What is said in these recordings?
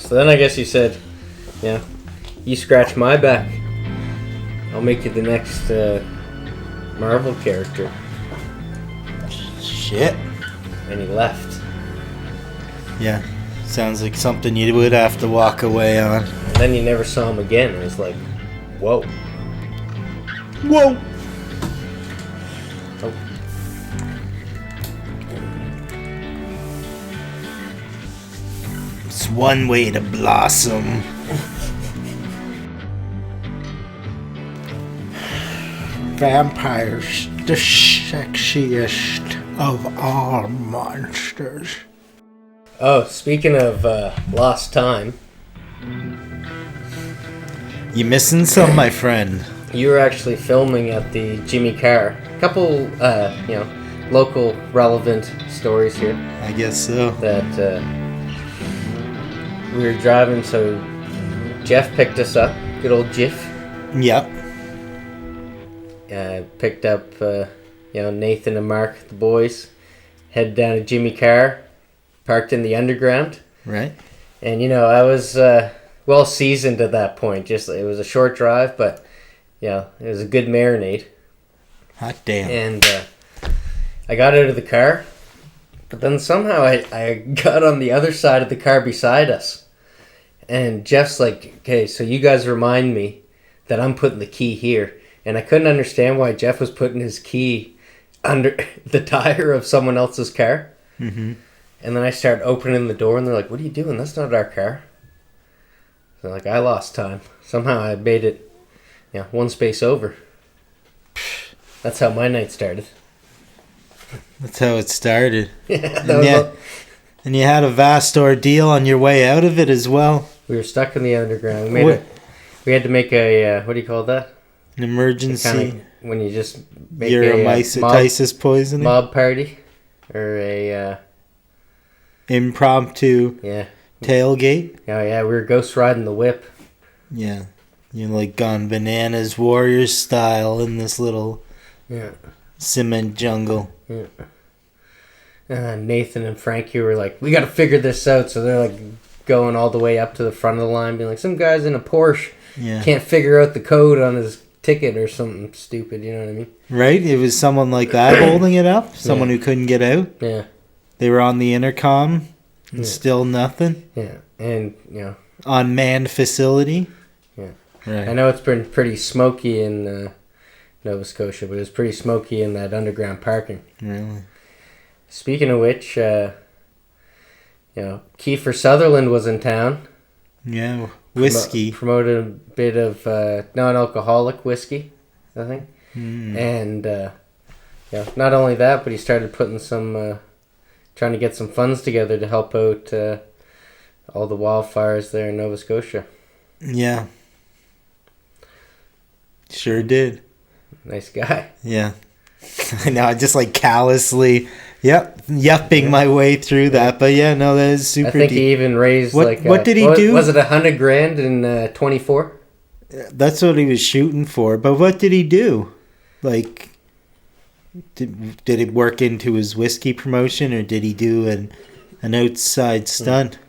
So then I guess you said, yeah, you scratch my back, I'll make you the next Marvel character. Shit. And he left. Yeah. Sounds like something you would have to walk away on. And then you never saw him again. It was like, whoa. Whoa! Oh. It's one way to blossom. Vampires, the sexiest of all monsters. Oh, speaking of lost time. You missing some, my friend? You were actually filming at the Jimmy Carr. A couple, local relevant stories here. I guess so. That we were driving, so Jeff picked us up. Good old Jiff. Yep. Picked up, Nathan and Mark, the boys. Head down to Jimmy Carr. Parked in the underground. Right. And, I was well seasoned at that point. Just it was a short drive, but, it was a good marinade. Hot damn. And I got out of the car, but then somehow I got on the other side of the car beside us. And Jeff's like, okay, so you guys remind me that I'm putting the key here. And I couldn't understand why Jeff was putting his key under the tire of someone else's car. Mm-hmm. And then I started opening the door, and they're like, what are you doing? That's not our car. So, I lost time. Somehow I made it, one space over. That's how my night started. That's how it started. Yeah, and you had a vast ordeal on your way out of it as well. We were stuck in the underground. We had to make a, what do you call that? An emergency. When you just make uromycetitis poisoning. Mob party. Or a... impromptu tailgate. Oh yeah, we were ghost riding the whip. Yeah. You're gone bananas warriors style in this little cement jungle. Yeah. Nathan and Frankie were like, we gotta figure this out, so they're going all the way up to the front of the line being like, some guy's in a Porsche can't figure out the code on his ticket or something stupid, you know what I mean? Right? It was someone like that holding it up? Someone who couldn't get out? Yeah. They were on the intercom and still nothing? Yeah. And, unmanned facility? Yeah. Right. I know it's been pretty smoky in Nova Scotia, but it was pretty smoky in that underground parking. Really? Speaking of which, Kiefer Sutherland was in town. Yeah, whiskey. Promoted a bit of non-alcoholic whiskey, I think. And, not only that, but he started putting some... trying to get some funds together to help out all the wildfires there in Nova Scotia. Yeah. Sure did. Nice guy. Yeah. I know, I just callously, yupping my way through that. But yeah, no, that is super I think deep. he even raised what did he do? Was it $100,000 in 24? That's what he was shooting for. But what did he do? Did it work into his whiskey promotion, or did he do an outside stunt?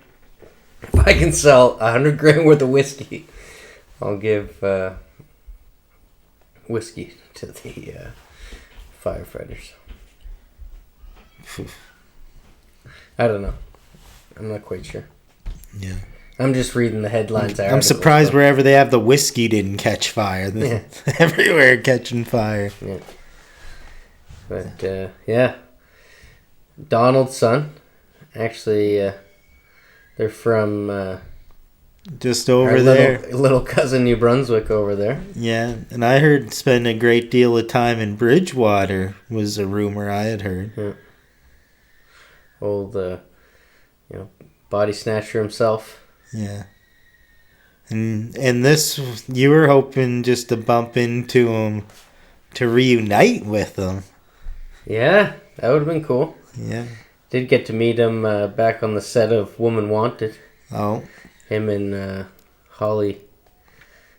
If I can sell $100,000 worth of whiskey, I'll give whiskey to the firefighters. I don't know. I'm not quite sure. Yeah. I'm just reading the headlines. I'm surprised wherever they have the whiskey didn't catch fire. Everywhere catching fire. Yeah. But, Donald's son. Actually, they're from... just over there. Little cousin New Brunswick over there. Yeah, and I heard spend a great deal of time in Bridgewater was a rumor I had heard. Yeah. Old, body snatcher himself. Yeah. And this, you were hoping just to bump into him, to reunite with him. Yeah, that would have been cool. Yeah. Did get to meet him back on the set of Woman Wanted. Oh. Him and Holly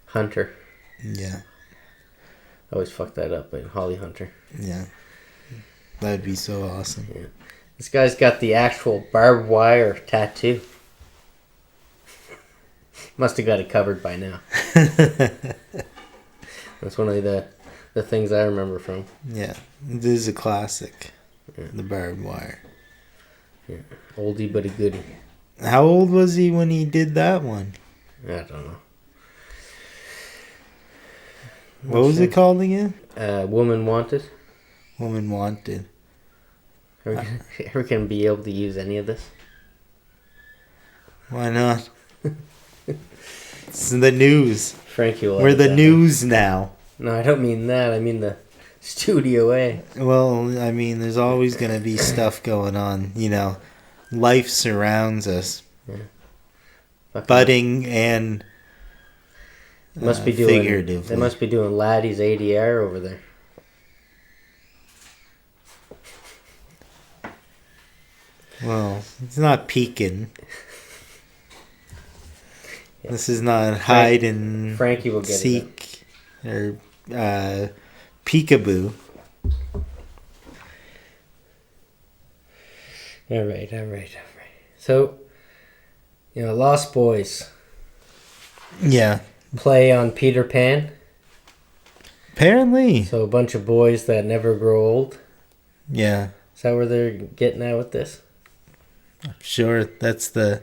Hunter. Yeah. I always fuck that up, but Holly Hunter. Yeah. That'd be so awesome. Yeah. This guy's got the actual barbed wire tattoo. Must have got it covered by now. That's one of the things I remember from. Yeah, it is a classic. Yeah. The barbed wire. Yeah. Oldie but a goodie. How old was he when he did that one? I don't know. What was it called again? Woman Wanted. Woman Wanted. Are we going to be able to use any of this? Why not? It's the news. Frankie will. We're the news now. No, I don't mean that. I mean the Studio A. Well, I mean, there's always going to be stuff going on. You know, life surrounds us. Yeah. Budding and must be doing, figuratively. They must be doing Laddie's ADR over there. Well, it's not peeking. Yeah. This is not hide and Frankie will get seek or peekaboo. All right. So, Lost Boys. Yeah. Play on Peter Pan. Apparently. So a bunch of boys that never grow old. Yeah. Is that where they're getting at with this? I'm sure that's the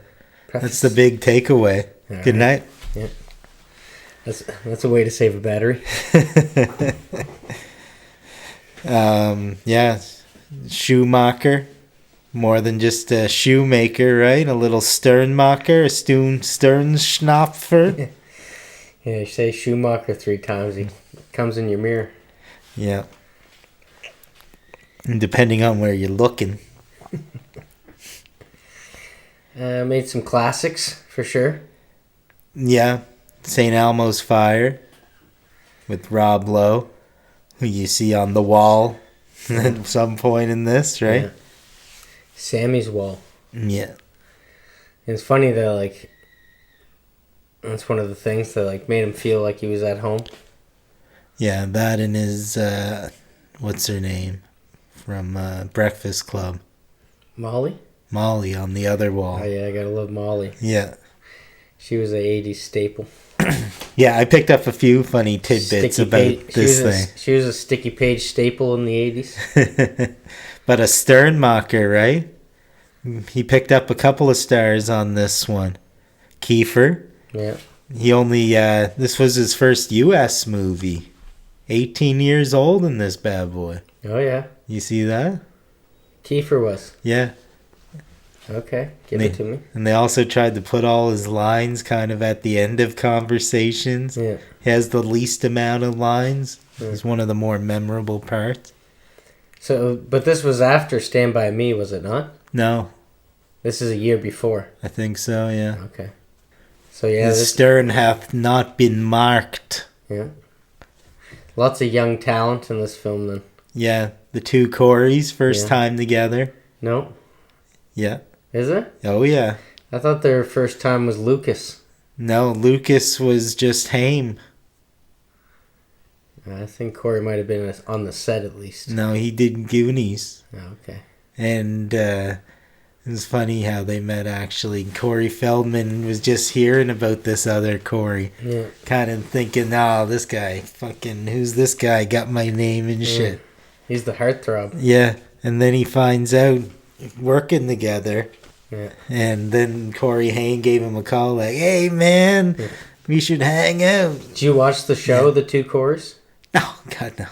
big takeaway. All Good night. Yeah. That's a way to save a battery. Yeah. Schumacher. More than just a shoemaker, right? A little Sternmacher, a Sternschnapfer. Yeah, you say Schumacher 3 times, he comes in your mirror. Yeah. And depending on where you're looking. Made some classics, for sure. Yeah. St. Elmo's Fire with Rob Lowe, who you see on the wall at some point in this, right? Yeah. Sammy's Wall. Yeah. And it's funny that, that's one of the things that, made him feel like he was at home. Yeah, that and his, what's her name? From Breakfast Club. Molly? Molly on the other wall. Oh, yeah, I gotta love Molly. Yeah. She was an 80s staple. Yeah, I picked up a few funny tidbits about this thing. She was a Sticky Page staple in the 80s. But a Sternmacher, right? He picked up a couple of stars on this one. Kiefer. Yeah. He only, this was his first U.S. movie. 18 years old in this bad boy. Oh, yeah. You see that? Kiefer was. Yeah. Okay, give it to me. And they also tried to put all his lines kind of at the end of conversations. Yeah. He has the least amount of lines. Yeah. It's one of the more memorable parts. So, but this was after Stand By Me, was it not? No. This is a year before. I think so, yeah. Okay. So, yeah. The stern hath not been marked. Yeah. Lots of young talent in this film, then. Yeah. The two Coreys, first time together. No. Yeah. Is it? Oh, yeah. I thought their first time was Lucas. No, Lucas was just Haim. I think Corey might have been on the set at least. No, he did Goonies. Oh, okay. And it was funny how they met, actually. Corey Feldman was just hearing about this other Corey. Yeah. Kind of thinking, oh, this guy, who's this guy? Got my name and shit. He's the heartthrob. Yeah. And then he finds out working together. Yeah. And then Corey Haim gave him a call like, hey, man, we should hang out. Did you watch the show, The Two Cores? No, God, no.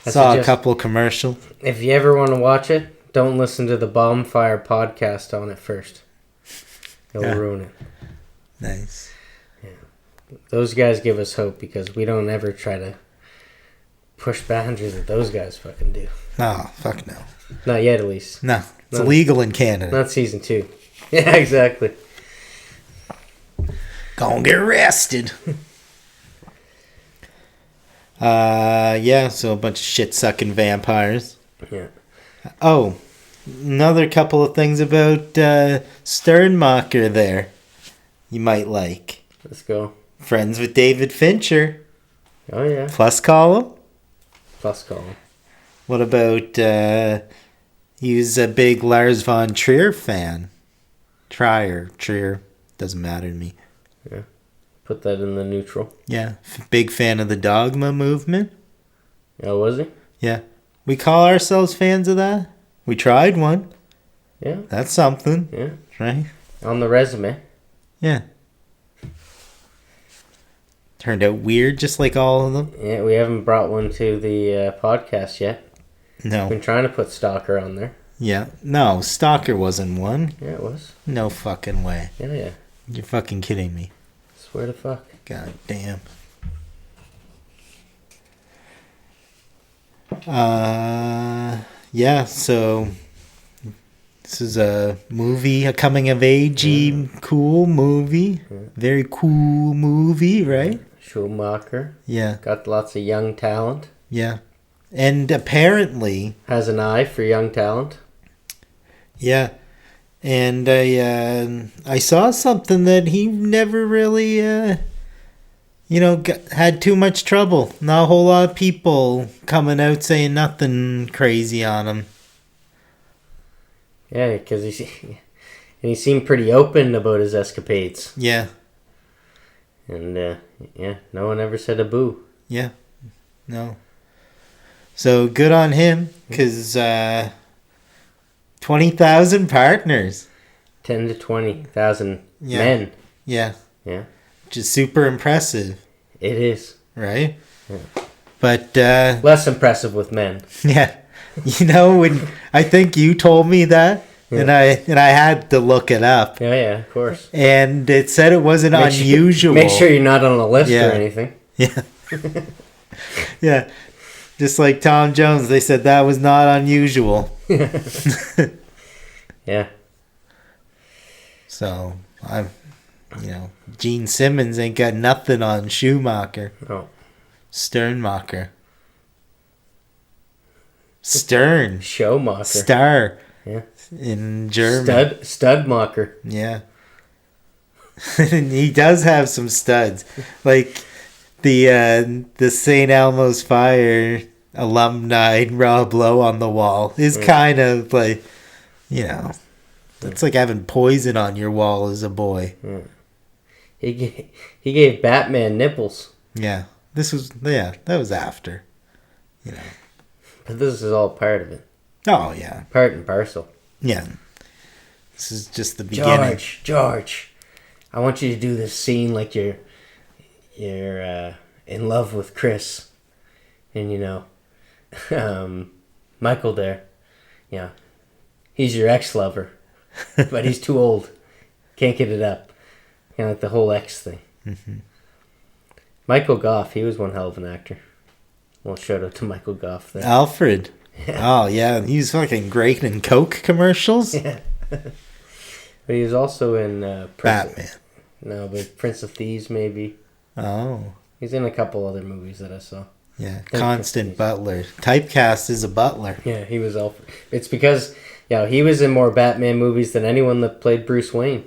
Saw a couple commercials. If you ever want to watch it, don't listen to the Bonfire podcast on it first. It'll ruin it. Nice. Yeah. Those guys give us hope because we don't ever try to push boundaries that those guys fucking do. No, fuck no. Not yet, at least. No, it's illegal in Canada. Not season 2. Yeah, exactly. Gonna get arrested. Yeah, so a bunch of shit-sucking vampires. Yeah. Oh, another couple of things about Sternmacher there you might like. Let's go. Friends with David Fincher. Oh, yeah. Plus column. What about, he was a big Lars von Trier fan. Trier. Doesn't matter to me. Yeah. Put that in the neutral. Yeah. Big fan of the dogma movement. Oh, was he? Yeah. We call ourselves fans of that. We tried one. Yeah. That's something. Yeah. Right? On the resume. Yeah. Turned out weird, just like all of them. Yeah, we haven't brought one to the podcast yet. No. Been trying to put Stalker on there. Yeah. No, Stalker wasn't one. Yeah, it was. No fucking way. Yeah. You're fucking kidding me. Swear to fuck. God damn. Yeah, so this is a movie, a coming of age cool movie. Very cool movie, right? Schumacher. Yeah. Got lots of young talent. Yeah. And apparently Has an eye for young talent. yeah. And I saw something that he never really had too much trouble. Not a whole lot of people coming out saying nothing crazy on him. Yeah, because he seemed pretty open about his escapades. Yeah. And, no one ever said a boo. Yeah. No. So good on him, because 20,000 partners. 10 to 20,000 men. Yeah. Yeah. Which is super impressive, It is. right? Yeah. But, Less impressive with men. yeah. When I think you told me that, and I had to look it up. Yeah, of course. And it said it wasn't unusual. Make sure you're not on a list or anything. Yeah. Yeah. Just like Tom Jones, they said that was not unusual. Yeah. So, Gene Simmons ain't got nothing on Schumacher. Oh. Sternmacher. Stern. Showmacher. Star. Yeah. In German. Studmacher. Yeah. And he does have some studs. Like the St. Elmo's Fire alumni Rob Lowe on the wall is kind of like, it's like having poison on your wall as a boy. He gave Batman nipples. Yeah. That was after. But this is all part of it. Oh, yeah. Part and parcel. Yeah. This is just the beginning. George, I want you to do this scene like you're in love with Chris. And, Michael there, he's your ex-lover, but he's too old. Can't get it up. Kind of like the whole ex thing. Mm-hmm. Michael Goff, he was one hell of an actor. Well, shout out to Michael Goff there. Alfred. Yeah. Oh, yeah. He was fucking great in Coke commercials. Yeah. But he was also in Batman. No, but Prince of Thieves, maybe. Oh. He's in a couple other movies that I saw. Yeah, constant butler. Typecast as a butler. Yeah, he was Alfred. It's because, he was in more Batman movies than anyone that played Bruce Wayne.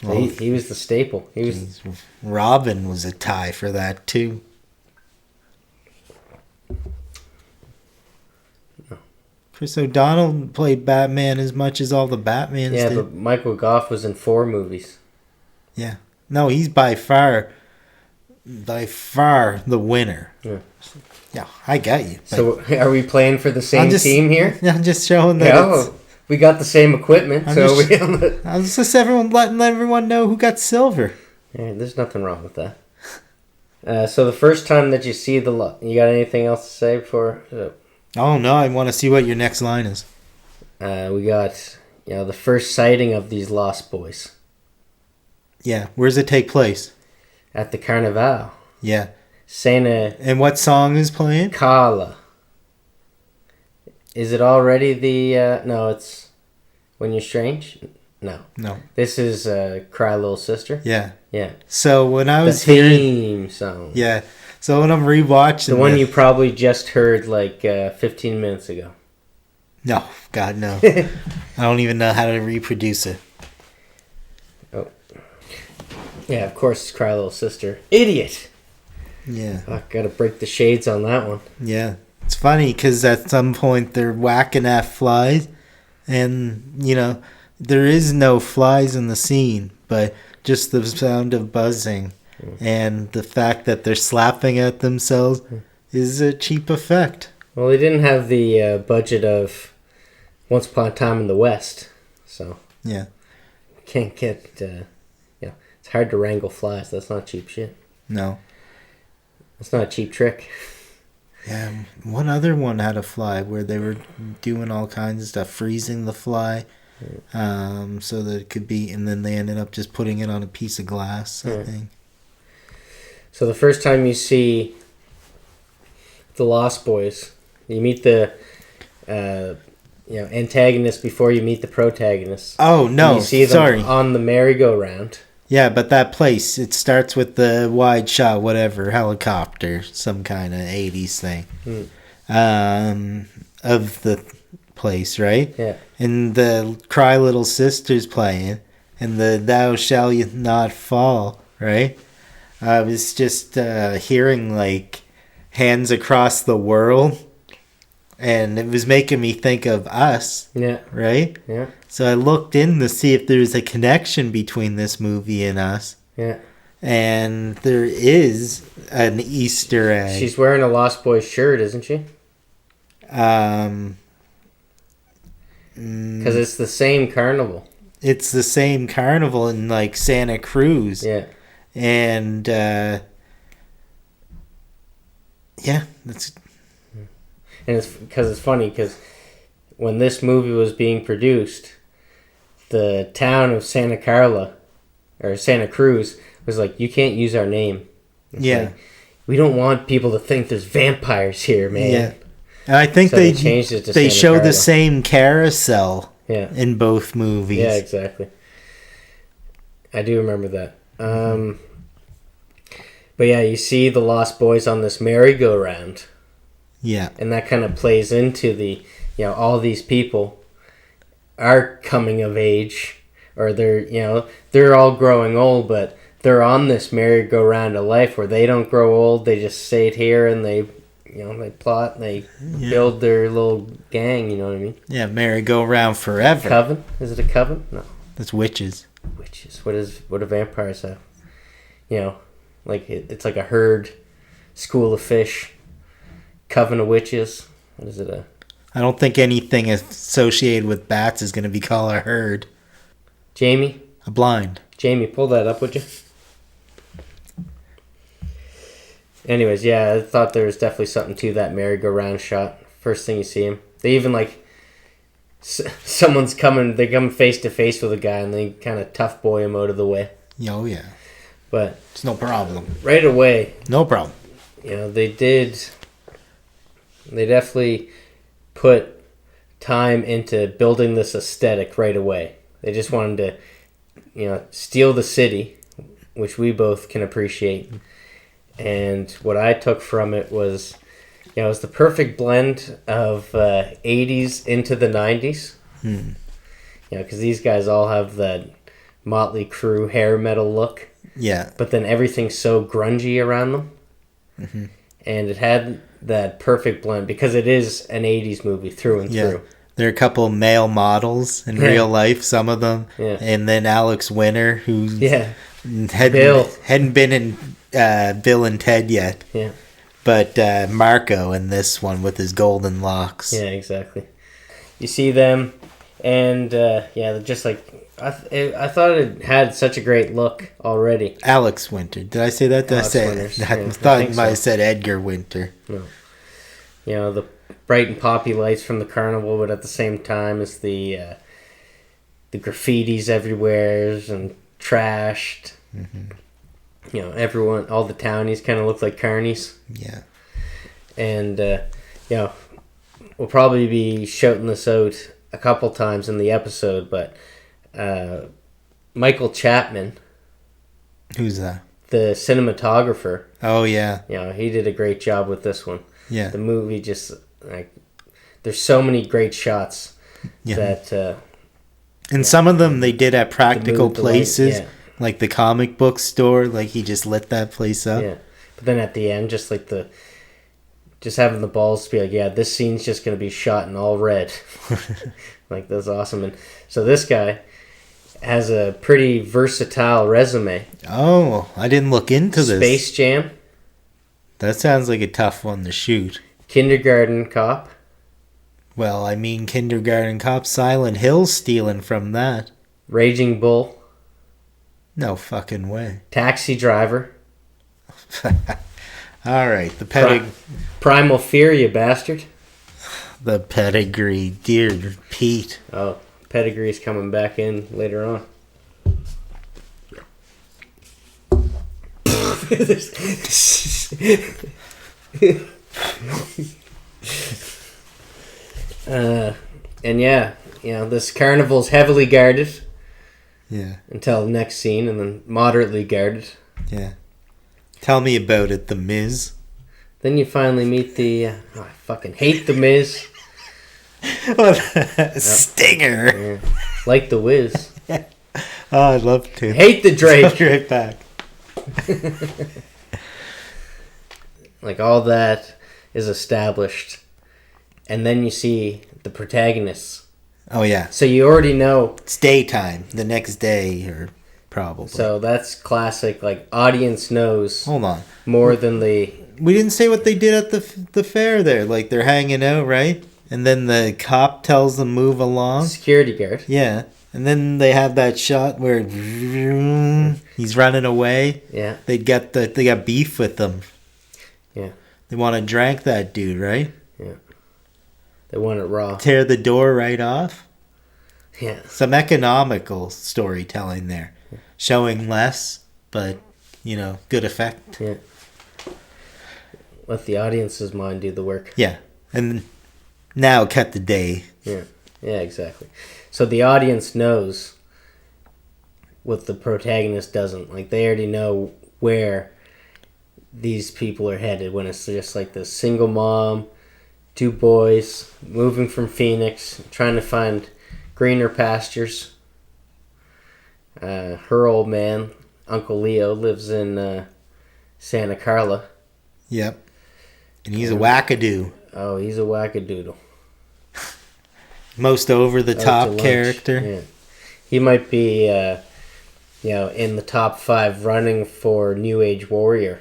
Well, he was the staple. Robin was a tie for that, too. Chris O'Donnell played Batman as much as all the Batmans did. Yeah, but Michael Goff was in 4 movies. Yeah. No, he's by far the winner. Yeah. Yeah, I got you. So are we playing for the same team here? I'm just showing that we got the same equipment. I'm just letting everyone know who got silver. Yeah, there's nothing wrong with that. So the first time that you see you got anything else to say before? Oh, no, I want to see what your next line is. We got, the first sighting of these lost boys. Yeah, where does it take place? At the Carnival. Yeah. Santa. And what song is playing? Kala. Is it already the... no, it's When You're Strange? No. This is Cry Little Sister? Yeah. Yeah. So when I was the theme song. Yeah. So when I'm rewatching... The one you probably just heard 15 minutes ago. No. God, no. I don't even know how to reproduce it. Oh. Yeah, of course, it's Cry Little Sister. Idiot! Yeah. I gotta break the shades on that one. Yeah. It's funny because at some point they're whacking at flies and, there is no flies in the scene, but just the sound of buzzing and the fact that they're slapping at themselves is a cheap effect. Well, they didn't have the budget of Once Upon a Time in the West, so Yeah. can't get. It's hard to wrangle flies. That's not cheap shit. No. That's not a cheap trick. Yeah. What other one had a fly where they were doing all kinds of stuff, freezing the fly, so that it could be, and then they ended up just putting it on a piece of glass, I think. So the first time you see the Lost Boys, you meet the antagonist before you meet the protagonist. Oh, no, you see them sorry. on the merry-go-round. Yeah, but that place, it starts with the wide shot, whatever, helicopter, some kind of 80s thing, of the place, right? Yeah. And the Cry Little Sister's playing, and the Thou Shall You Not Fall, right? I was just hearing, like, Hands Across the World, and it was making me think of Us, right? Yeah. So I looked in to see if there was a connection between this movie and Us. Yeah. And there is an Easter egg. She's wearing a Lost Boys shirt, isn't she? Because Because it's the same carnival. it's the same carnival in, like, Santa Cruz. Yeah. And, that's... And it's because it's funny because when this movie was being produced, the town of Santa Cruz was like, you can't use our name. It's like, we don't want people to think there's vampires here, man. Yeah. And I think So they changed it to they Santa show Carla. the same carousel Yeah. in both movies. Yeah, exactly. I do remember that. But yeah, you see the Lost Boys on this merry-go-round. Yeah. And that kind of plays into the, all these people are coming of age, or they're all growing old, but they're on this merry-go-round of life where they don't grow old. They just sit here and they plot and they build their little gang. You know what I mean? Yeah, merry-go-round forever. Coven? Is it a coven? No. That's witches. Witches. What do vampires have? Like it's like a herd, school of fish, coven of witches. What is it? I don't think anything associated with bats is going to be called a herd. Jamie, A blind. pull that up, would you? Anyways, yeah, I thought there was definitely something to that merry-go-round shot. First thing you see him, they even someone's coming. They come face to face with a guy, and they kind of tough boy him out of the way. Oh yeah. But It's no problem. right away, No problem. they definitely put time into building this aesthetic right away. They just wanted to, steal the city, which we both can appreciate. And what I took from it was, it was the perfect blend of 80s into the 90s. Because these guys all have that Motley Crue hair metal look. Yeah. But then everything's so grungy around them. Mm-hmm. And it had that perfect blend because it is an 80s movie through and through. There are a couple male models in real life, some of them. Yeah. And then Alex Winter, who hadn't been in Bill and Ted yet. Yeah. But Marco in this one with his golden locks. Yeah, exactly. You see them, and just like I thought it had such a great look already. Alex Winter. Did I say that? Did Alex I say Winters. I Yeah, thought I you think might so. have said Edgar Winter. No. The bright and poppy lights from the carnival, but at the same time, it's the graffitis everywhere and trashed. Mm-hmm. Everyone, all the townies kind of look like carnies. Yeah. And, we'll probably be shouting this out a couple times in the episode, but Michael Chapman, Who's that? the cinematographer, Oh, yeah. he did a great job with this one. Yeah. The movie just, there's so many great shots that... and some of them they did at practical the light, places, like the comic book store. Like, he just lit that place up. Yeah. But then at the end, just having the balls to be like, this scene's just going to be shot in all red. Like, that's awesome. And so this guy, has a pretty versatile resume. Oh, I didn't look into this. Space Jam. That sounds like a tough one to shoot. Kindergarten Cop. Well, I mean, Kindergarten Cop, Silent Hill stealing from that. Raging Bull. No fucking way. Taxi Driver. All right, the pedigree. Primal Fear, you bastard. The pedigree, dear Pete. Oh, Pedigree's coming back in later on. And yeah, this carnival's heavily guarded. Yeah. Until the next scene, and then moderately guarded. Yeah. Tell me about it, The Miz. Then you finally meet the... I fucking hate The Miz. Stinger. Yeah. Like the Wiz. Oh, I'd love to. Hate the Drake. I'll be right back. Like, all that is established. And then you see the protagonists. Oh, yeah. So you already know. It's daytime. The next day, or probably. So that's classic. Like, audience knows. Hold on. More than the... We didn't say what they did at the fair there. Like, they're hanging out, right? And then the cop tells them move along. Security guard. Yeah. And then they have that shot where he's running away. Yeah. They got beef with them. Yeah. They want to drag that dude, right? Yeah. They want it raw. Tear the door right off. Yeah. Some economical storytelling there. Yeah. Showing less, but, good effect. Yeah. Let the audience's mind do the work. Yeah. And now cut the day. Yeah. Yeah, exactly. So the audience knows what the protagonist doesn't. Like, they already know where these people are headed when it's just like this single mom, 2 boys, moving from Phoenix, trying to find greener pastures. Her old man, Uncle Leo, lives in Santa Carla. Yep. And he's a wackadoo. Oh, he's a wackadoodle. Most over-the-top character. Yeah. He might be, in the top 5 running for New Age Warrior.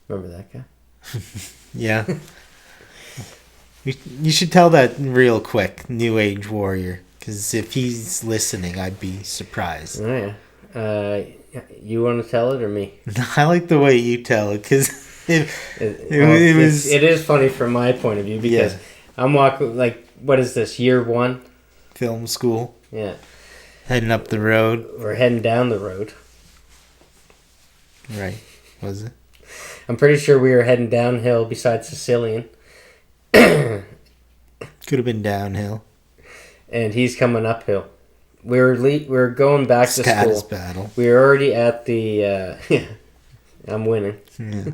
Remember that guy? Yeah. You should tell that real quick, New Age Warrior. Because if he's listening, I'd be surprised. Oh, yeah. You want to tell it or me? I like the way you tell it, because it is funny from my point of view, because I'm walking, like, what is this, year 1? Film school. Yeah. Heading up the road. We're heading down the road. Right. Was it? I'm pretty sure we were heading downhill beside Sicilian. Could have been downhill. And he's coming uphill. We were going back to Status school. battle. We were already at the... I'm winning. Yeah.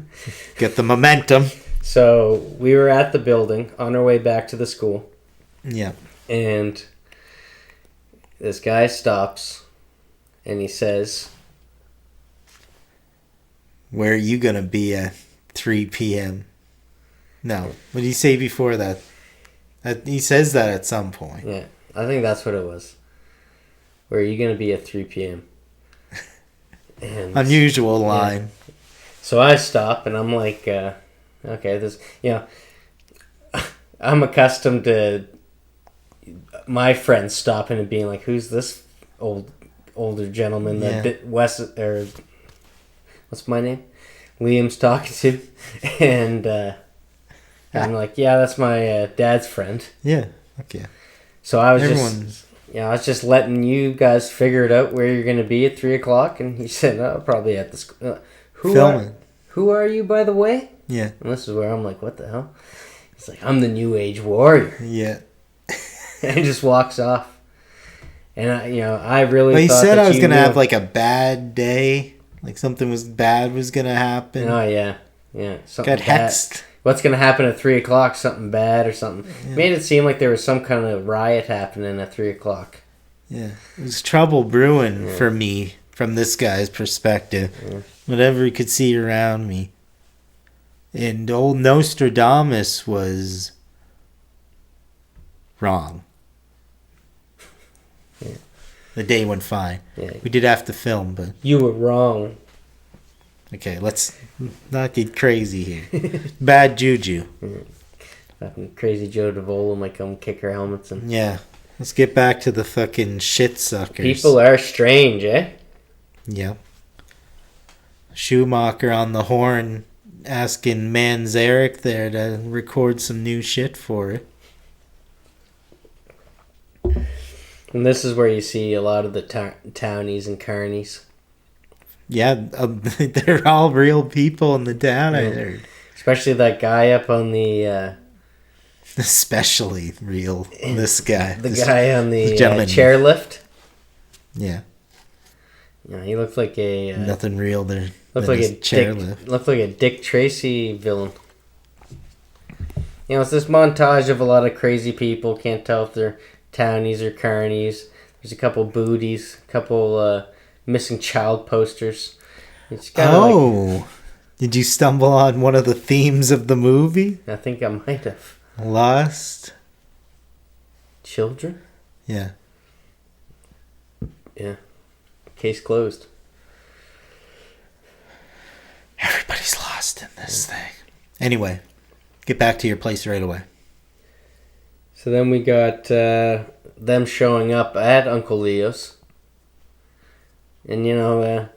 Get the momentum. So we were at the building on our way back to the school. Yeah. And this guy stops and he says... Where are you going to be at 3 p.m.? No. What did he say before that? He says that at some point. Yeah, I think that's what it was. Where are you going to be at 3 p.m.? And unusual line. Yeah. So I stop and I'm like, okay, this, I'm accustomed to my friends stopping and being like, who's this older gentleman that or what's my name? Liam's talking to. And I'm like, yeah, that's my dad's friend. Yeah, okay. So I was I was just letting you guys figure it out where you're going to be at 3 o'clock. And he said, probably at the school. Who are you, by the way? Yeah. And this is where I'm like, what the hell? He's like, I'm the New Age Warrior. Yeah. And he just walks off. And, I really he thought said that I was going to have, like, a bad day. Like, something bad was going to happen. Oh, yeah. Yeah. Something Got hexed. Bad. What's going to happen at 3 o'clock? Something bad or something. Yeah. Made it seem like there was some kind of riot happening at 3 o'clock. Yeah. It was trouble brewing for me from this guy's perspective. Yeah. Whatever he could see around me. And old Nostradamus was wrong. Yeah. The day went fine. Yeah. We did have to film, but... You were wrong. Okay, let's not get crazy here. Bad juju. Fucking Crazy Joe DeVola might come kick our helmets in. Yeah. Let's get back to the fucking shit suckers. People are strange, eh? Yeah. Schumacher on the horn asking Eric there to record some new shit for it. And this is where you see a lot of the townies and carnies. Yeah, they're all real people in the town, I heard. Especially that guy up on the... Especially real, this guy. The guy on the chairlift. Yeah. Yeah, he looked like a... Nothing real there. Looked like a Dick Tracy villain. You know, it's this montage of a lot of crazy people. Can't tell if they're townies or carnies. There's a couple booties, a couple missing child posters. It's kind did you stumble on one of the themes of the movie? I think I might have. Lost children? Yeah. Yeah. Case closed. Everybody's lost in this thing. Anyway, get back to your place right away. So then we got them showing up at Uncle Leo's. And you know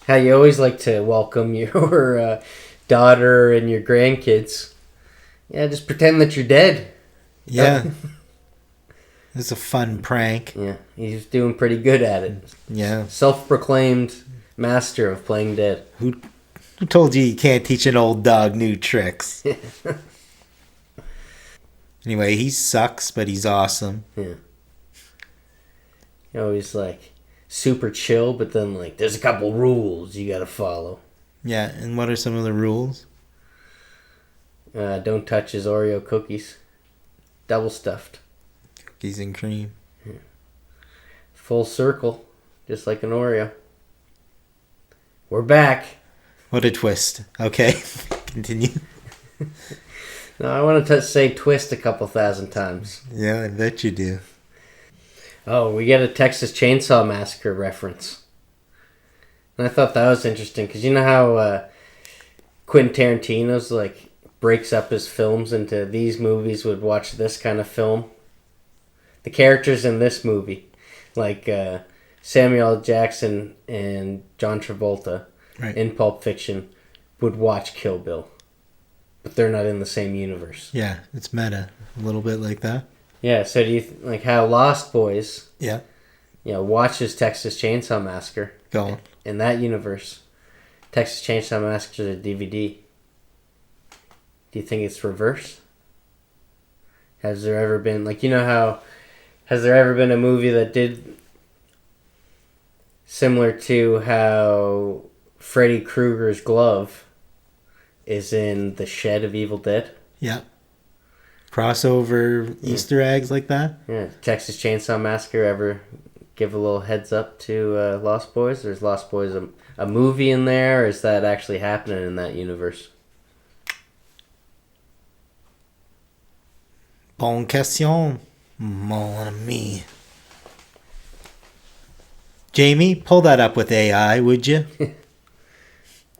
how you always like to welcome your daughter and your grandkids. Yeah, just pretend that you're dead. Yeah. It's a fun prank. Yeah, he's doing pretty good at it. Yeah. Self-proclaimed master of playing dead. Who told you can't teach an old dog new tricks? Anyway, he sucks, but he's awesome. Yeah. You know, he's like super chill, but then like there's a couple rules you gotta follow. Yeah, and what are some of the rules? Don't touch his Oreo cookies. Double stuffed. Cookies and cream. Yeah. Full circle, just like an Oreo. We're back. What a twist. Okay, continue. No, I want to say twist a couple thousand times. Yeah, I bet you do. Oh, we get a Texas Chainsaw Massacre reference. And I thought that was interesting, because you know how Quentin Tarantino's like breaks up his films into these movies would watch this kind of film? The characters in this movie, like Samuel L. Jackson and John Travolta in Pulp Fiction, would watch Kill Bill. But they're not in the same universe. Yeah, it's meta. A little bit like that. Yeah, so do you like how Lost Boys watches Texas Chainsaw Massacre? Go on. In that universe, Texas Chainsaw Massacre is a DVD. Do you think it's reversed? Has there ever been, like, you know how, has there ever been a movie that did similar to how Freddy Krueger's glove is in the shed of Evil Dead? Yeah. Crossover Easter eggs like that? Yeah. Texas Chainsaw Massacre ever give a little heads up to Lost Boys? There's Lost Boys a movie in there, or is that actually happening in that universe? Bonne question, mon ami. Jamie, pull that up with AI, would you?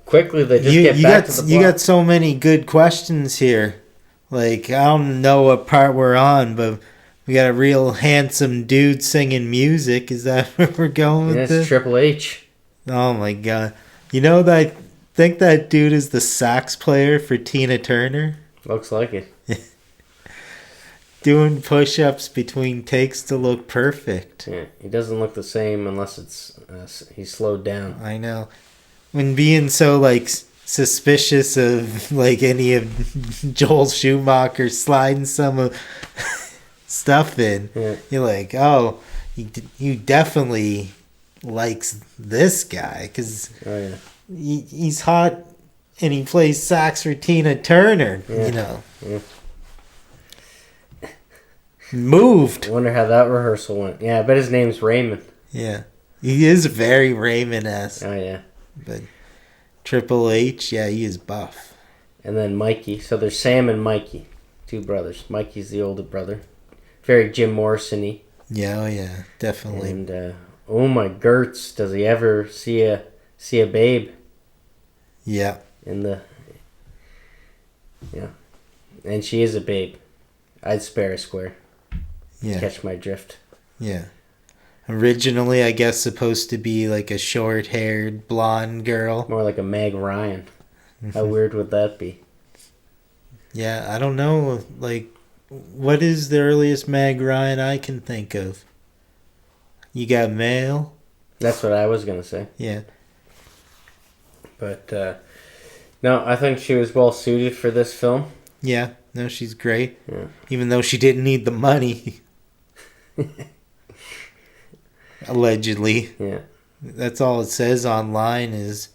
Quickly, they just get back to the plot. You got so many good questions here. Like, I don't know what part we're on, but we got a real handsome dude singing music. Is that where we're going with this? It's Triple H. Oh my god. You know that? Think that dude is the sax player for Tina Turner? Looks like it. Doing push-ups between takes to look perfect. Yeah, he doesn't look the same unless it's he's slowed down. I know. When being so like suspicious of like any of Joel Schumacher sliding some stuff in, you're like, oh, you definitely likes this guy because he's hot and he plays sax for Tina Turner. Yeah. You know. Yeah. Moved. I wonder how that rehearsal went. Yeah, I bet his name's Raymond. Yeah. He is very Raymond-esque. Oh, yeah. But Triple H, yeah, he is buff. And then Mikey. So there's Sam and Mikey. Two brothers. Mikey's the older brother. Very Jim Morrison-y. Yeah, oh yeah, definitely. And oh my Gertz, does he ever see a babe? Yeah. Yeah. And she is a babe. I'd spare a square. Yeah. Catch my drift. Yeah. Originally, I guess, supposed to be like a short-haired blonde girl. More like a Meg Ryan. How weird would that be? Yeah, I don't know. Like, what is the earliest Meg Ryan I can think of? You got Mail? That's what I was going to say. Yeah. But, no, I think she was well suited for this film. Yeah. No, she's great. Yeah. Even though she didn't need the money. Allegedly. Yeah. That's all it says online is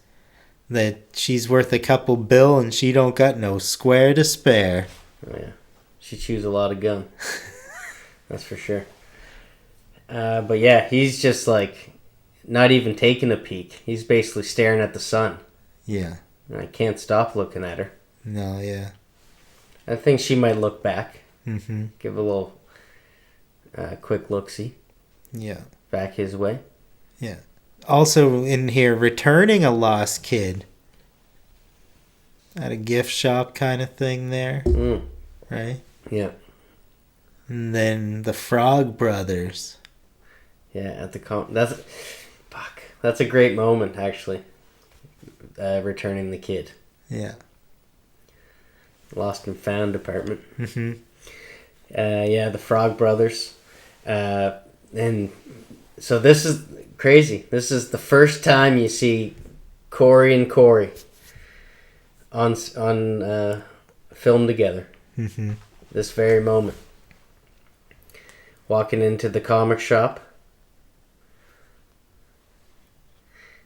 that she's worth a couple bill and she don't got no square to spare. Oh, yeah. She chews a lot of gum. That's for sure. But yeah, he's just like not even taking a peek. He's basically staring at the sun. Yeah. And I can't stop looking at her. No, yeah. I think she might look back. Mm-hmm. Give a little quick look-see. Yeah. Back his way. Yeah. Also in here, returning a lost kid. At a gift shop kind of thing there. Mm. Right? Yeah. And then the Frog Brothers. Yeah, at the that's a great moment, actually. Returning the kid. Yeah. Lost and found department. Mm-hmm. Yeah, the Frog Brothers. And so this is crazy. This is the first time you see Corey and Corey on film together. Mm-hmm. This very moment. Walking into the comic shop.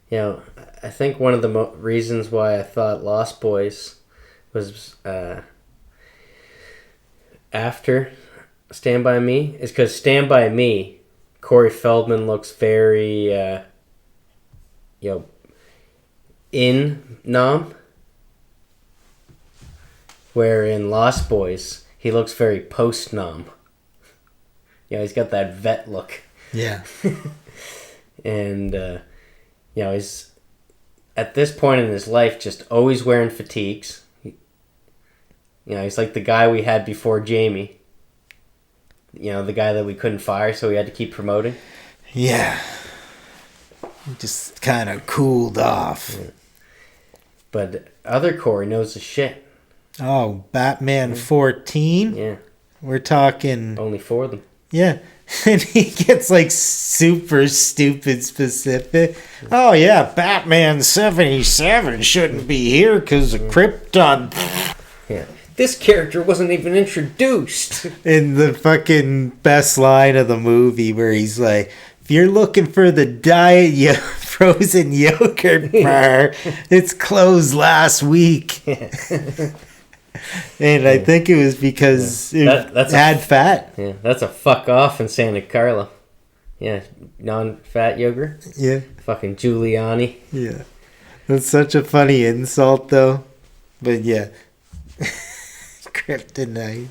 You know, I think one of the reasons why I thought Lost Boys was after Stand By Me is because Stand By Me, Corey Feldman looks very, in Nam. Where in Lost Boys, he looks very post-Nam. He's got that vet look. Yeah. And, he's at this point in his life just always wearing fatigues. He's like the guy we had before Jamie. The guy that we couldn't fire, so we had to keep promoting. Yeah. Just kind of cooled off. Yeah. But other Corey knows the shit. Oh, Batman 14? Yeah. We're talking... Only 4 of them. Yeah. And he gets like super stupid specific. Oh yeah, Batman 77 shouldn't be here because of Krypton. Yeah. This character wasn't even introduced. In the fucking best line of the movie where he's like, if you're looking for the diet frozen yogurt bar, it's closed last week. And I think it was because it had fat. Yeah, that's a fuck off in Santa Carla. Yeah, non-fat yogurt. Yeah. Fucking Giuliani. Yeah. That's such a funny insult, though. But yeah. Kryptonite.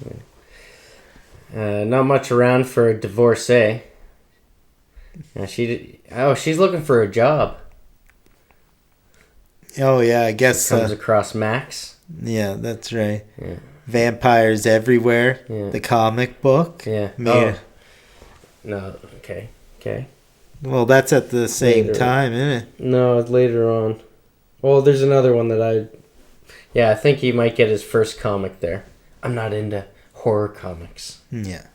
Not much around for a divorcee. She's looking for a job. Oh, yeah, I guess. Comes across Max. Yeah, that's right. Yeah. Vampires Everywhere. Yeah. The comic book. Yeah. Man. Oh. No, okay. Well, that's at the same Later. time, isn't it? No, it's later on. Well, there's another one that I think he might get his first comic there. I'm not into horror comics. Yeah.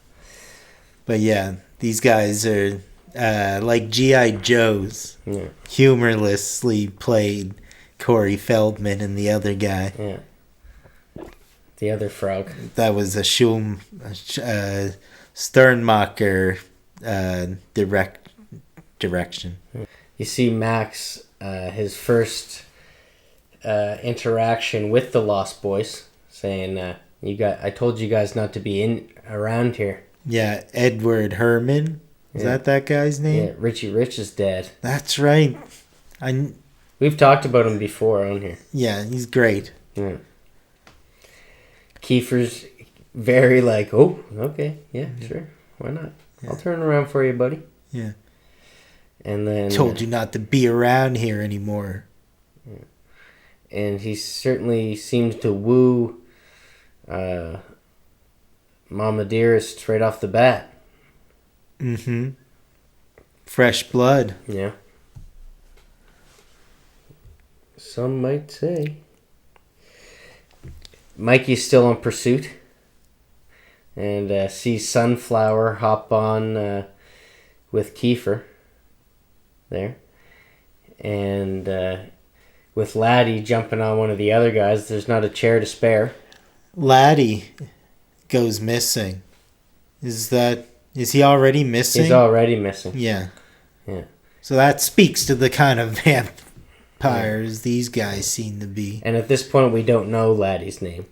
But yeah, these guys are like G.I. Joes. Yeah. Humorlessly played Corey Feldman and the other guy. Yeah. The other frog. That was a Sternmacher direction. You see Max, his first interaction with the Lost Boys, saying, I told you guys not to be around here. Yeah, Edward Herman. Is that guy's name? Yeah, Richie Rich's dad. That's right. We've talked about him before on here. Yeah, he's great. Yeah. Kiefer's very like, oh, okay, yeah, sure, why not? I'll turn around for you, buddy. Yeah. And then Told you not to be around here anymore. And he certainly seems to woo Mama Dearest right off the bat. Mm-hmm. Fresh blood. Yeah. Some might say. Mikey's still on pursuit. And sees Sunflower hop on with Kiefer there. And with Laddie jumping on one of the other guys, there's not a chair to spare. Laddie goes missing. Is he already missing? He's already missing. Yeah. Yeah. So that speaks to the kind of vampires these guys seem to be. And at this point, we don't know Laddie's name.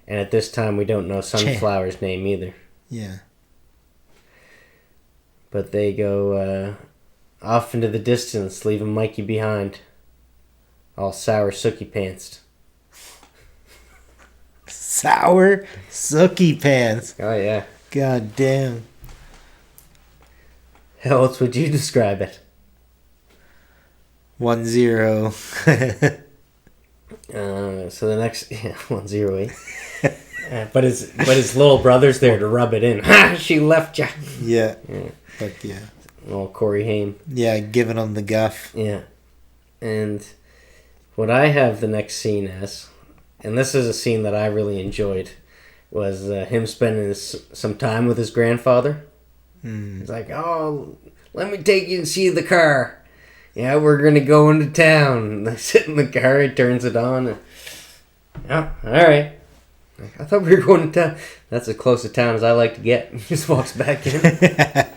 And at this time, we don't know Sunflower's name either. Yeah. But they go off into the distance, leaving Mikey behind. All sour, sooky pantsed. Sour, sooky pants. Oh, yeah. God damn. How else would you describe it? 1-0. So the next... Yeah, 108. But his little brother's there to rub it in. Ha! She left ya! Yeah. Yeah. Fuck yeah. Little Corey Haim. Yeah, giving him the guff. Yeah. And what I have the next scene as, and this is a scene that I really enjoyed, was him spending some time with his grandfather. He's like, oh, let me take you and see the car. Yeah, we're going to go into town. And they sit in the car, he turns it on. And, oh, all right. I thought we were going to town. That's as close to town as I like to get. He just walks back in. That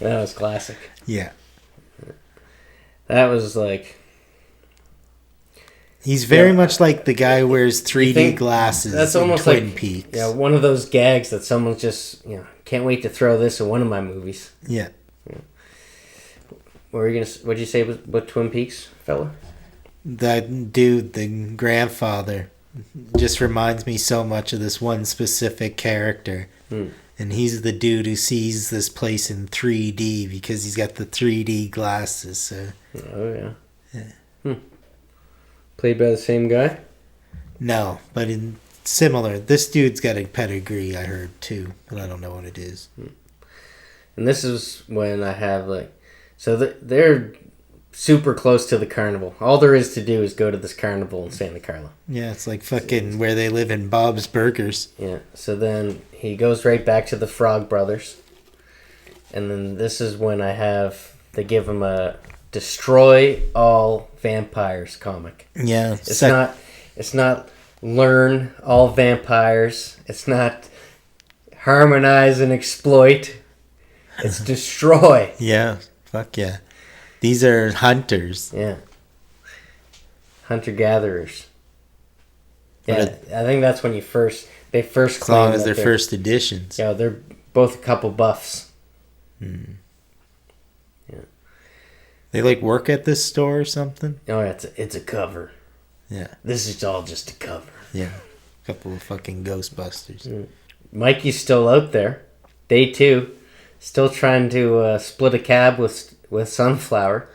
was classic. Yeah. That was like... He's very much like the guy who wears 3D glasses. That's in almost Twin like Peaks. Yeah, one of those gags that someone's just can't wait to throw this in one of my movies. Yeah. What'd you say about Twin Peaks, fella? That dude, the grandfather, just reminds me so much of this one specific character. And he's the dude who sees this place in 3D because he's got the 3D glasses. So. Oh, yeah. Played by the same guy? No, but similar. This dude's got a pedigree, I heard, too. But I don't know what it is. And this is when I have, like... So they're super close to the carnival. All there is to do is go to this carnival in Santa Carla. Yeah, it's like fucking where they live in Bob's Burgers. Yeah, so then he goes right back to the Frog Brothers. And then this is when they give him a destroy all vampires comic. Yeah. It's not learn all vampires. It's not harmonize and exploit. It's destroy. Yeah, fuck yeah. These are hunters. Yeah. Hunter-gatherers. Yeah, I think that's when they first as long as they're first editions. Yeah, they're both a couple buffs. Yeah. They like work at this store or something? Oh, yeah, it's a cover. Yeah. This is all just a cover. Yeah. A couple of fucking Ghostbusters. Mikey's still out there. Day 2. Still trying to split a cab with Sunflower.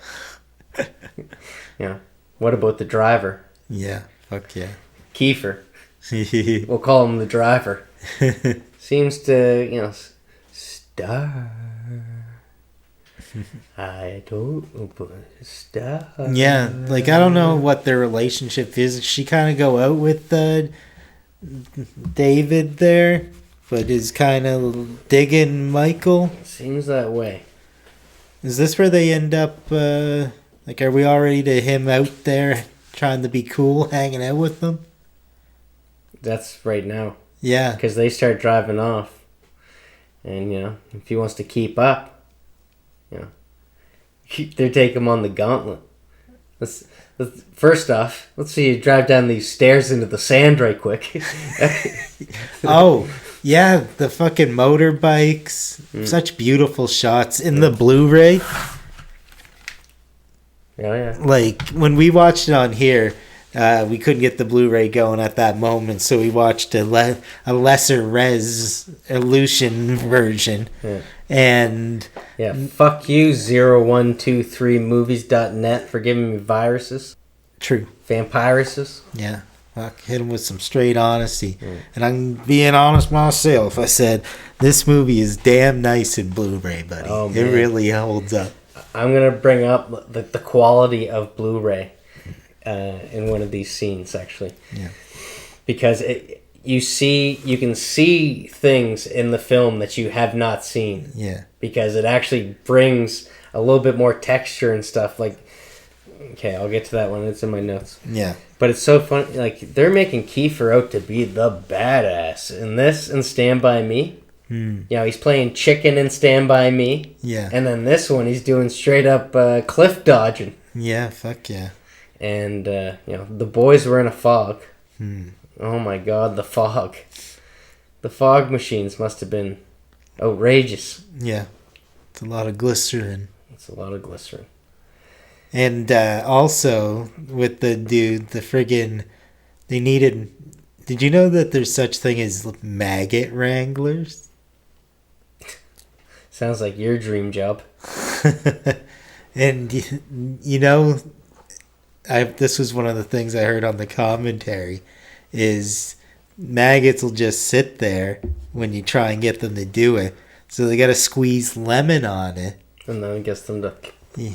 What about the driver? Yeah. Fuck yeah. Kiefer. We'll call him the driver. Seems to, star. I don't put a star. Yeah, like I don't know what their relationship is. She kind of go out with David there, but is kind of digging Michael. Seems that way. Is this where they end up? Like, are we already to him out there trying to be cool, hanging out with them? That's right now. Yeah. Because they start driving off. And, if he wants to keep up, they're taking him on the gauntlet. First off, let's see you drive down these stairs into the sand right quick. Oh, yeah, the fucking motorbikes. Such beautiful shots in the Blu-ray. Oh, yeah. Like, when we watched it on here, we couldn't get the Blu-ray going at that moment, so we watched a lesser resolution version. Yeah. And yeah, fuck you 0123movies.net for giving me viruses. True. Vampirises. Yeah. Fuck, hit him with some straight honesty. And I'm being honest myself. I said, this movie is damn nice in Blu-ray, buddy. Oh, it man. really holds up. I'm going to bring up the quality of Blu-ray in one of these scenes, actually. Yeah. Because you can see things in the film that you have not seen. Yeah. Because it actually brings a little bit more texture and stuff. Like, okay, I'll get to that one. It's in my notes. Yeah. But it's so funny. Like, they're making Kiefer out to be the badass in this and Stand By Me. You know, he's playing chicken in Stand By Me. Yeah. And then this one, he's doing straight up cliff dodging. Yeah, fuck yeah. And, you know, the boys were in a fog. Oh my god, the fog. The fog machines must have been outrageous. Yeah. It's a lot of glycerin. It's a lot of glycerin. And also, with the dude, the friggin'... They needed... Did you know that there's such thing as maggot wranglers? Sounds like your dream job. And, you know... this was one of the things I heard on the commentary, is maggots will just sit there when you try and get them to do it. So they got to squeeze lemon on it. And then it gets them to... Yeah.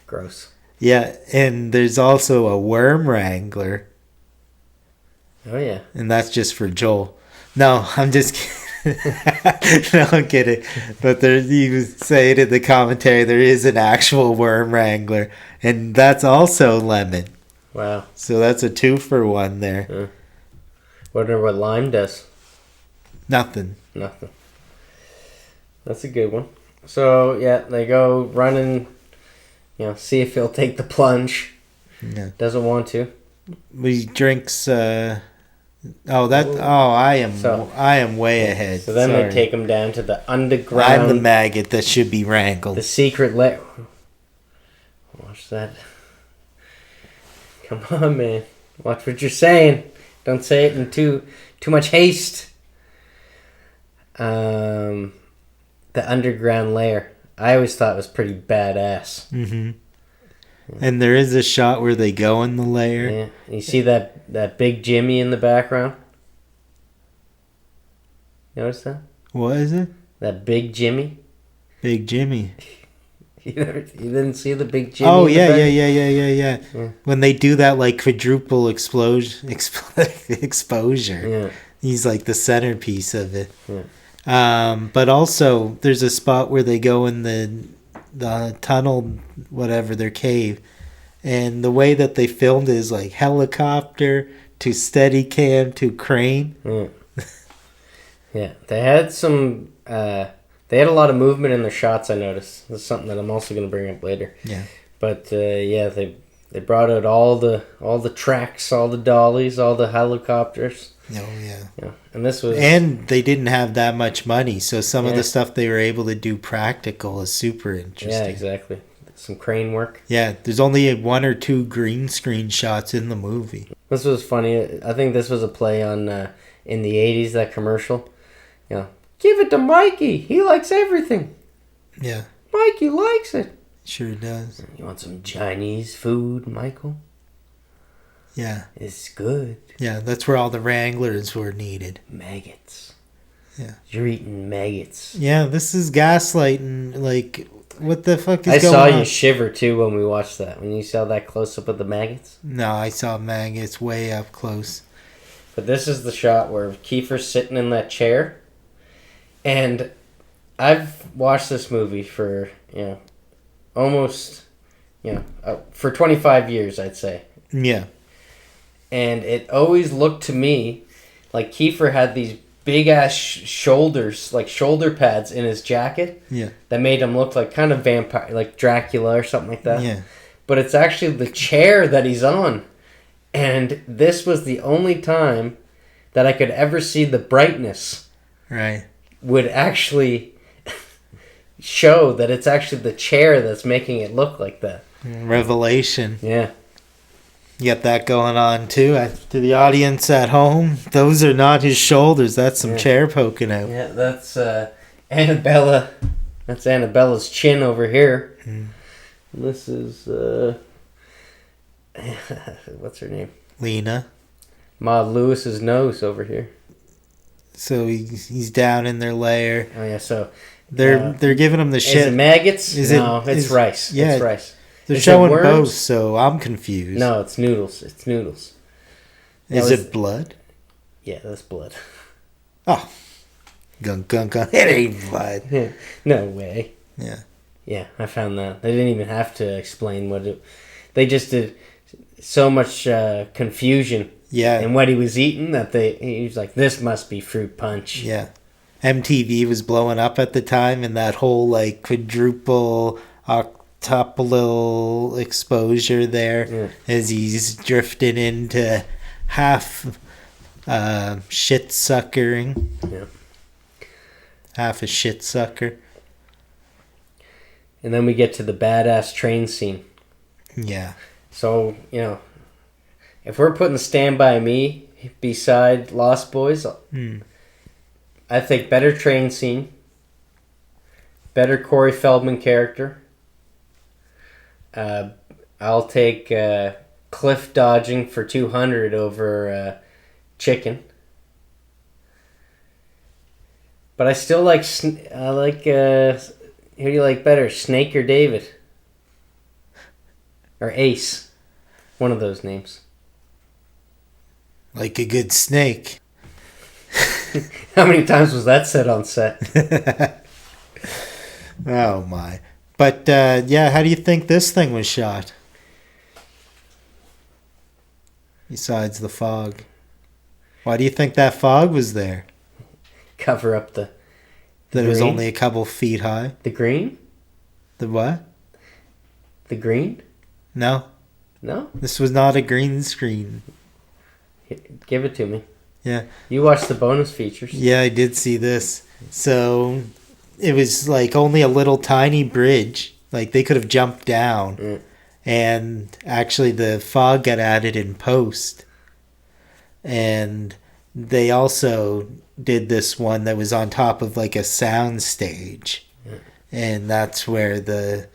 Gross. Yeah, and there's also a worm wrangler. Oh, yeah. And that's just for Joel. No, I'm just kidding. No, I'm kidding. But you say it in the commentary, there is an actual worm wrangler. And that's also lemon. Wow. So that's a 2-for-1 there. Wonder what lime does. Nothing. Nothing. That's a good one. So, yeah, they go running, you know, see if he'll take the plunge. Yeah. Doesn't want to. He drinks... I am way ahead. So then Sorry. they take him down to the underground... I'm the maggot that should be wrangled. The secret lair. Watch that. Come on, man. Watch what you're saying. Don't say it in too much haste. The underground lair. I always thought was pretty badass. Mm-hmm. And there is a shot where they go in the lair. Yeah. You see that big Jimmy in the background? Notice that? What is it? That big Jimmy? Big Jimmy. You didn't see the big Jimmy? Oh, yeah. When they do that, like, quadruple exposure. Yeah. He's, like, the centerpiece of it. Yeah. But also, there's a spot where they go in the tunnel, whatever, their cave. And the way that they filmed it is, like, helicopter to steady cam to crane. Yeah. Yeah. They had some... They had a lot of movement in their shots, I noticed. That's something that I'm also going to bring up later. Yeah. But, yeah, they brought out all the tracks, all the dollies, all the helicopters. Oh, yeah. Yeah. And this was... And they didn't have that much money, so some of the stuff they were able to do practical is super interesting. Yeah, exactly. Some crane work. Yeah, there's only 1 or 2 green screen shots in the movie. This was funny. I think this was a play on, in the 80s, that commercial. Yeah. Give it to Mikey. He likes everything. Yeah. Mikey likes it. Sure does. You want some Chinese food, Michael? Yeah. It's good. Yeah, that's where all the wranglers were needed. Maggots. Yeah. You're eating maggots. Yeah, this is gaslighting. Like, what the fuck is I going saw on? you shiver, too, when we watched that. When you saw that close-up of the maggots. No, I saw maggots way up close. But this is the shot where Kiefer's sitting in that chair. And I've watched this movie for, almost, for 25 years, I'd say. Yeah. And it always looked to me like Kiefer had these big-ass shoulders, like shoulder pads in his jacket. Yeah. That made him look like kind of vampire, like Dracula or something like that. Yeah. But it's actually the chair that he's on. And this was the only time that I could ever see the brightness. Right. Would actually show that it's actually the chair that's making it look like that. Revelation. Yeah. You got that going on too. To the audience at home, those are not his shoulders. That's some chair poking out. Yeah, that's Annabella. That's Annabella's chin over here. This is what's her name? Lena. Maud Lewis's nose over here. So he's down in their lair. Oh yeah, so they're giving him the shit. Is it maggots? No, it's rice. Yeah, it's rice. They're showing both, so I'm confused. No, it's noodles. It's noodles. Is it blood? Yeah, that's blood. Oh. Gun. It ain't blood. No way. Yeah. Yeah, I found that. They didn't even have to explain what it... They just did so much confusion in what he was eating that he was like, this must be fruit punch. Yeah. MTV was blowing up at the time, and that whole, like, quadruple... octuple exposure there as he's drifting into half shit suckering. Yeah. Half a shit sucker. And then we get to the badass train scene. Yeah. So, if we're putting Stand By Me beside Lost Boys, I think better train scene, better Corey Feldman character. I'll take cliff dodging for 200 over chicken. But I still like who do you like better, Snake or David? Or Ace? One of those names. Like a good snake. How many times was that said on set? Oh my. But how do you think this thing was shot? Besides the fog. Why do you think that fog was there? Cover up the That it was green? only a couple feet high? The green? The what? The green? No. No? This was not a green screen. Give it to me. Yeah. You watched the bonus features. Yeah, I did see this. So it was like only a little tiny bridge. Like they could have jumped down. And actually the fog got added in post. And they also did this one that was on top of like a sound stage. And that's where the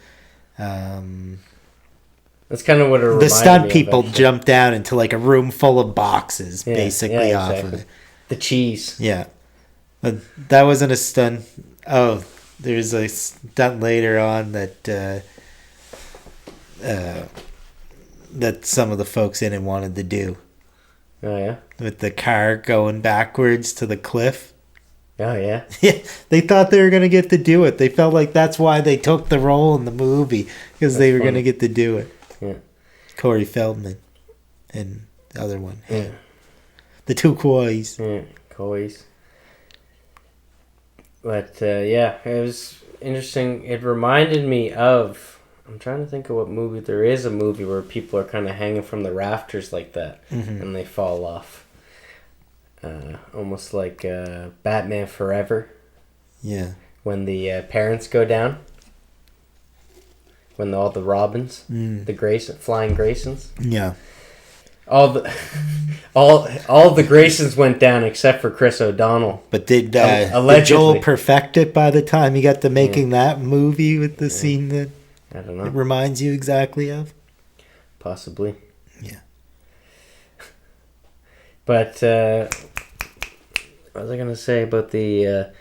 that's kind of what it reminded the stunt me people of, jumped down into like a room full of boxes, basically off exactly. of it. The cheese. Yeah. But that wasn't a stunt. Oh, there's a stunt later on that that some of the folks in it wanted to do. Oh, yeah? With the car going backwards to the cliff. Oh, yeah? Yeah, they thought they were going to get to do it. They felt like that's why they took the role in the movie, because they were going to get to do it. Yeah. Corey Feldman and the other one. Yeah. The two Coys. Yeah, Coys. But, it was interesting. It reminded me of... I'm trying to think of what movie. There is a movie where people are kind of hanging from the rafters like that, and they fall off. Almost like Batman Forever. Yeah. When the parents go down. When all the Robins, the flying Graysons. Yeah. All the Graysons went down except for Chris O'Donnell. But did Joel perfect it by the time he got to making that movie with the scene that I don't know. It reminds you exactly of? Possibly. Yeah. But what was I gonna say about the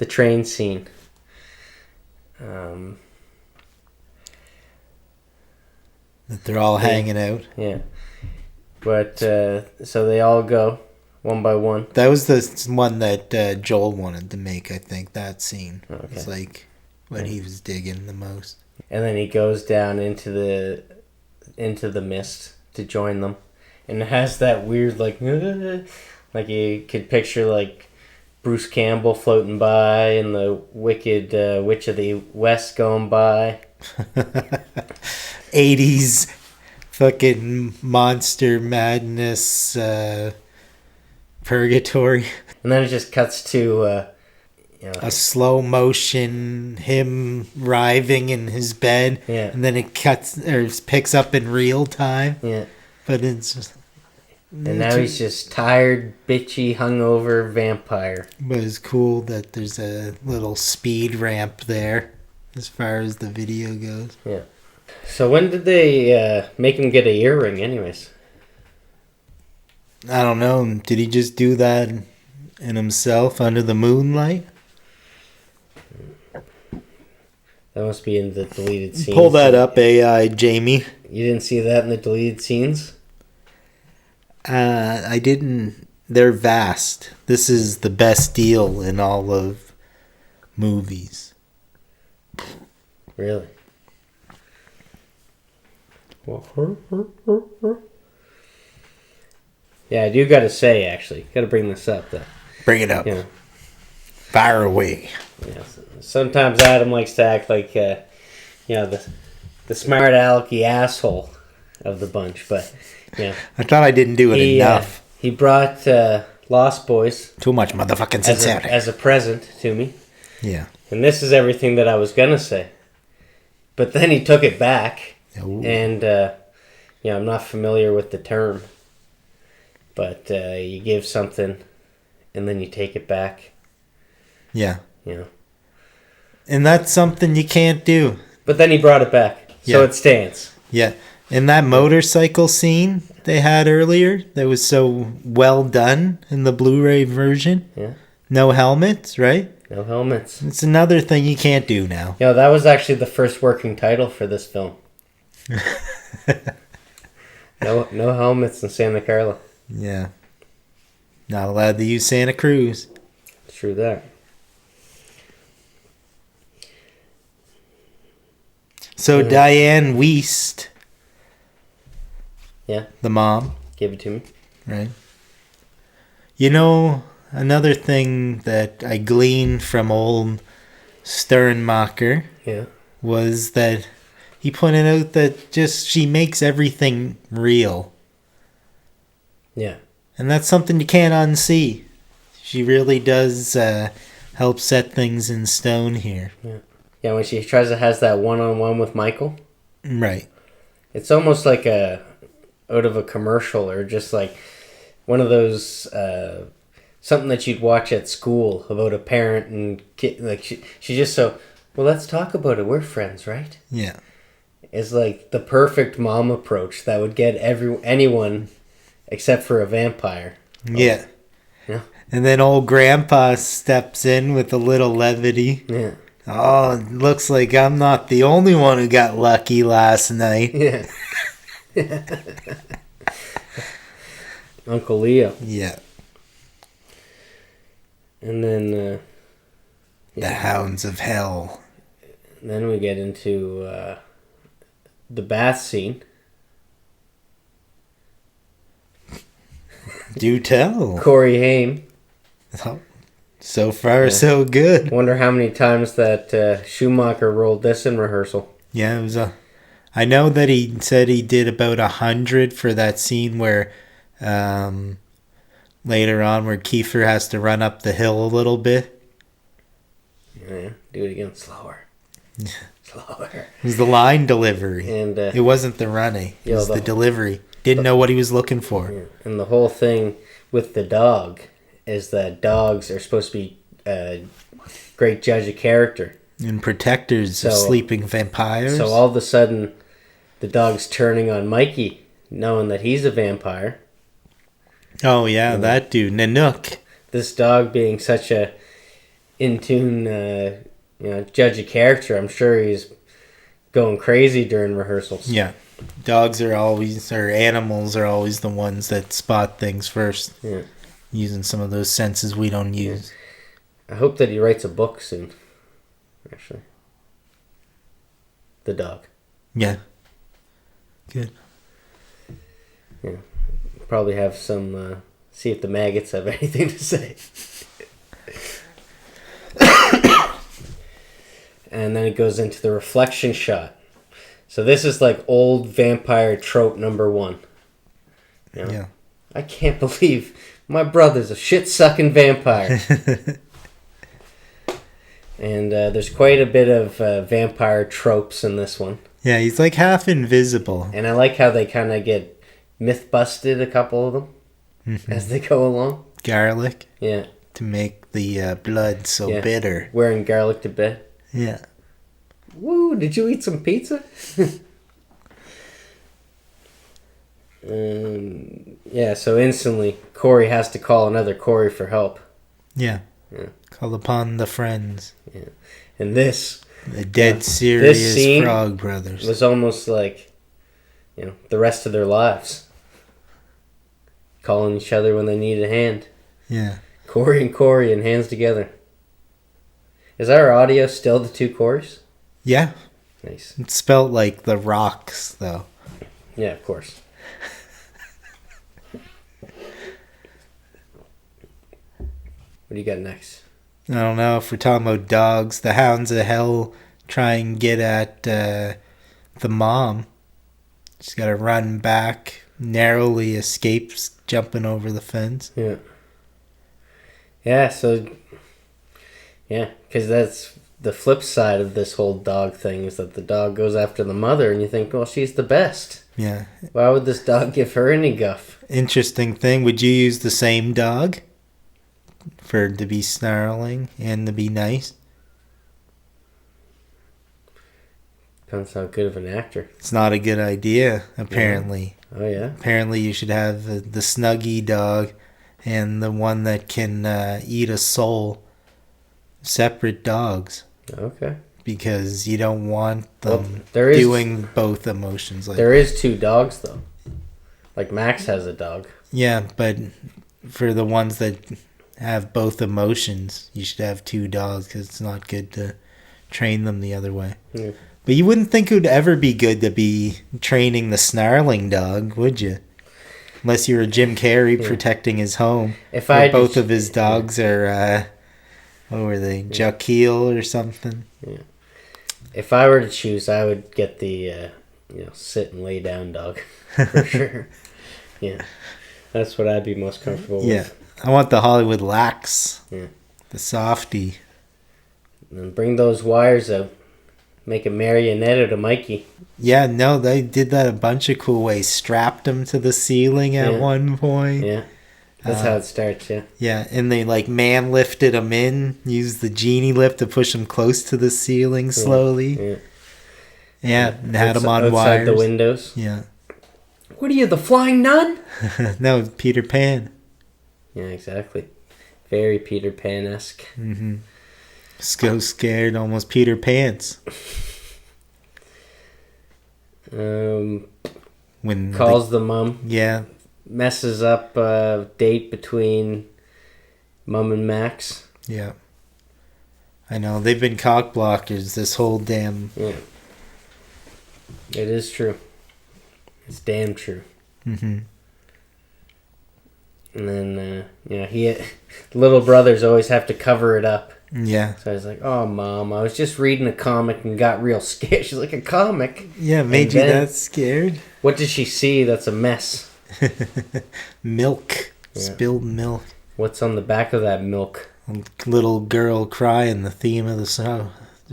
train scene? That they're all hanging out. Yeah. But so they all go one by one. That was the one that Joel wanted to make, I think, that scene. Okay. It's like when he was digging the most. And then he goes down into the mist to join them. And it has that weird like you could picture like Bruce Campbell floating by and the wicked Witch of the West going by. 80s fucking monster madness purgatory. And then it just cuts to a slow motion, him writhing in his bed, and then it cuts or picks up in real time. Yeah, But it's just... And now he's just tired, bitchy, hungover vampire. But it's cool that there's a little speed ramp there as far as the video goes. Yeah. So when did they make him get a earring anyways? I don't know. Did he just do that in himself under the moonlight? That must be in the deleted scenes. Pull that up, AI Jamie. You didn't see that in the deleted scenes? I didn't. They're vast. This is the best deal in all of movies. Really? Yeah, I do gotta say, actually. Gotta bring this up, though. Bring it up. You know, Fire away. yeah, sometimes Adam likes to act like, the smart alecky asshole of the bunch, but, yeah. I thought I didn't do it enough. He brought Lost Boys Too much motherfucking sincerity. as a present to me. Yeah. And this is everything that I was gonna say. But then he took it back. Ooh. And, I'm not familiar with the term. But you give something, and then you take it back. Yeah. You know. And that's something you can't do. But then he brought it back. So Yeah. it stands. Yeah. In that motorcycle scene they had earlier, that was so well done in the Blu-ray version. Yeah. No helmets, right? No helmets. It's another thing you can't do now. That was actually the first working title for this film. No helmets in Santa Carla. Yeah. Not allowed to use Santa Cruz. True that. So Diane Wiest, Yeah. the mom, Give it to me. right? You know, another thing that I gleaned from old Sternmacher Yeah. was that he pointed out that just she makes everything real. Yeah. And that's something you can't unsee. She really does help set things in stone here. Yeah, when she tries to has that one-on-one with Michael, Right. it's almost like out of a commercial or just like one of those something that you'd watch at school about a parent and kid. Like she just well, let's talk about it. We're friends, right? Yeah. It's like the perfect mom approach that would get anyone except for a vampire. Yeah. Yeah. And then old grandpa steps in with a little levity. Yeah. Oh, it looks like I'm not the only one who got lucky last night. Yeah. Uncle Leo. Yeah. And then The Hounds of Hell. then we get into the bath scene. Do tell. Corey Haim. Oh, so far, so good. Wonder how many times that Schumacher rolled this in rehearsal. Yeah, it was I know that he said he did about 100 for that scene where, later on, where Kiefer has to run up the hill a little bit. Yeah, do it again. Slower. Slower. It was the line delivery. And it wasn't the running. It was the delivery. Didn't know what he was looking for. Yeah. And the whole thing with the dog is that dogs are supposed to be a great judge of character. And protectors of sleeping vampires. So all of a sudden, the dog's turning on Mikey, knowing that he's a vampire. Oh, yeah, that dude. Nanook. This dog being such a in-tune judge of character, I'm sure he's going crazy during rehearsals. Yeah. Dogs are always, or animals are always the ones that spot things first. Yeah. Using some of those senses we don't use. I hope that he writes a book soon. Actually. The dog. Yeah. Good. Yeah. Probably have some, see if the maggots have anything to say. And then it goes into the reflection shot. So this is like old vampire trope number 1. You know? Yeah. I can't believe my brother's a shit-sucking vampire. And there's quite a bit of vampire tropes in this one. Yeah, he's like half invisible. And I like how they kind of get myth busted a couple of them as they go along. Garlic. Yeah. To make the blood so bitter. Wearing garlic to bed. Yeah. Woo, did you eat some pizza? Yeah, so instantly Corey has to call another Corey for help. Yeah. Call upon the friends. Yeah. And this... The dead serious Frog Brothers. Was almost like, the rest of their lives. Calling each other when they need a hand. Yeah. Corey and hands together. Is our audio still the two Corys? Yeah. Nice. It's spelled like the rocks, though. Yeah, of course. What do you got next? I don't know if we're talking about dogs. The hounds of hell try and get at the mom. She's got to run back, narrowly escapes jumping over the fence. Yeah. Yeah, so... Yeah, because that's the flip side of this whole dog thing, is that the dog goes after the mother, and you think, well, she's the best. Yeah. Why would this dog give her any guff? Interesting thing. Would you use the same dog for it to be snarling and to be nice? Depends how good of an actor. It's not a good idea, apparently. Yeah. Oh, yeah? Apparently you should have the snuggy dog and the one that can eat a soul. Separate dogs. Okay. Because you don't want them doing both emotions. There is two dogs, though. Like Max has a dog. Yeah, but for the ones that have both emotions, you should have two dogs because it's not good to train them the other way. Yeah. But you wouldn't think it would ever be good to be training the snarling dog, would you? Unless you were Jim Carrey protecting his home. If both of his dogs are... what were they? Jaquil or something? Yeah. If I were to choose, I would get the, sit and lay down dog. For sure. Yeah. That's what I'd be most comfortable with. Yeah. I want the Hollywood Lax. Yeah. The softie. And then bring those wires out. Make a marionette out of Mikey. Yeah, no, they did that a bunch of cool ways. Strapped him to the ceiling at one point. Yeah. That's how it starts, yeah. Yeah, and they man lifted him in, used the genie lift to push him close to the ceiling slowly. Yeah, and had him on wires. Outside the windows. Yeah. What are you, the flying nun? No, Peter Pan. Yeah, exactly. Very Peter Pan-esque. Mm-hmm. So scared, almost Peter Pants. When calls the mom. Yeah. Messes up a date between Mum and Max. Yeah. I know. They've been cock blockers this whole damn... Yeah. It is true. It's damn true. Mm-hmm. And then, the little brothers always have to cover it up. Yeah. So I was like, oh, Mom, I was just reading a comic and got real scared. She's like, a comic? Yeah, made you that scared? What does she see that's a mess? Milk. Yeah. Spilled milk. What's on the back of that milk? A little girl crying, the theme of the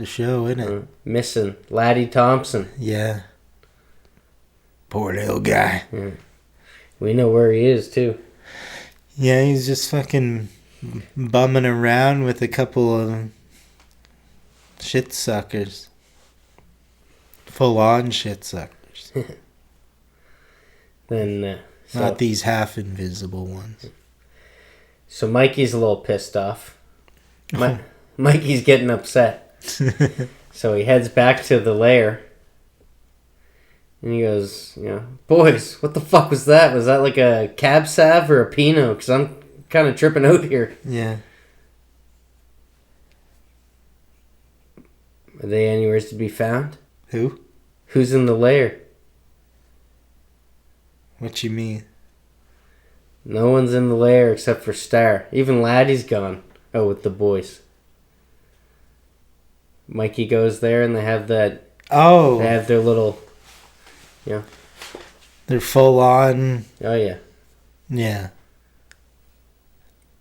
show, isn't it? Missing Laddie Thompson. Yeah. Poor little guy. Yeah. We know where he is, too. Yeah, he's just fucking bumming around with a couple of shit suckers. Full-on shit suckers. Then... not these half-invisible ones. So Mikey's a little pissed off. Mikey's getting upset. So he heads back to the lair. And he goes, boys, what the fuck was that? Was that like a cab sav or a Pinot? Because I'm kind of tripping out here. Yeah. Are they anywhere to be found? Who? Who's in the lair? What you mean? No one's in the lair except for Star. Even Laddie's gone. Oh, with the boys. Mikey goes there and they have that... Oh! They have their little... Yeah. They're full on... Oh, yeah. Yeah.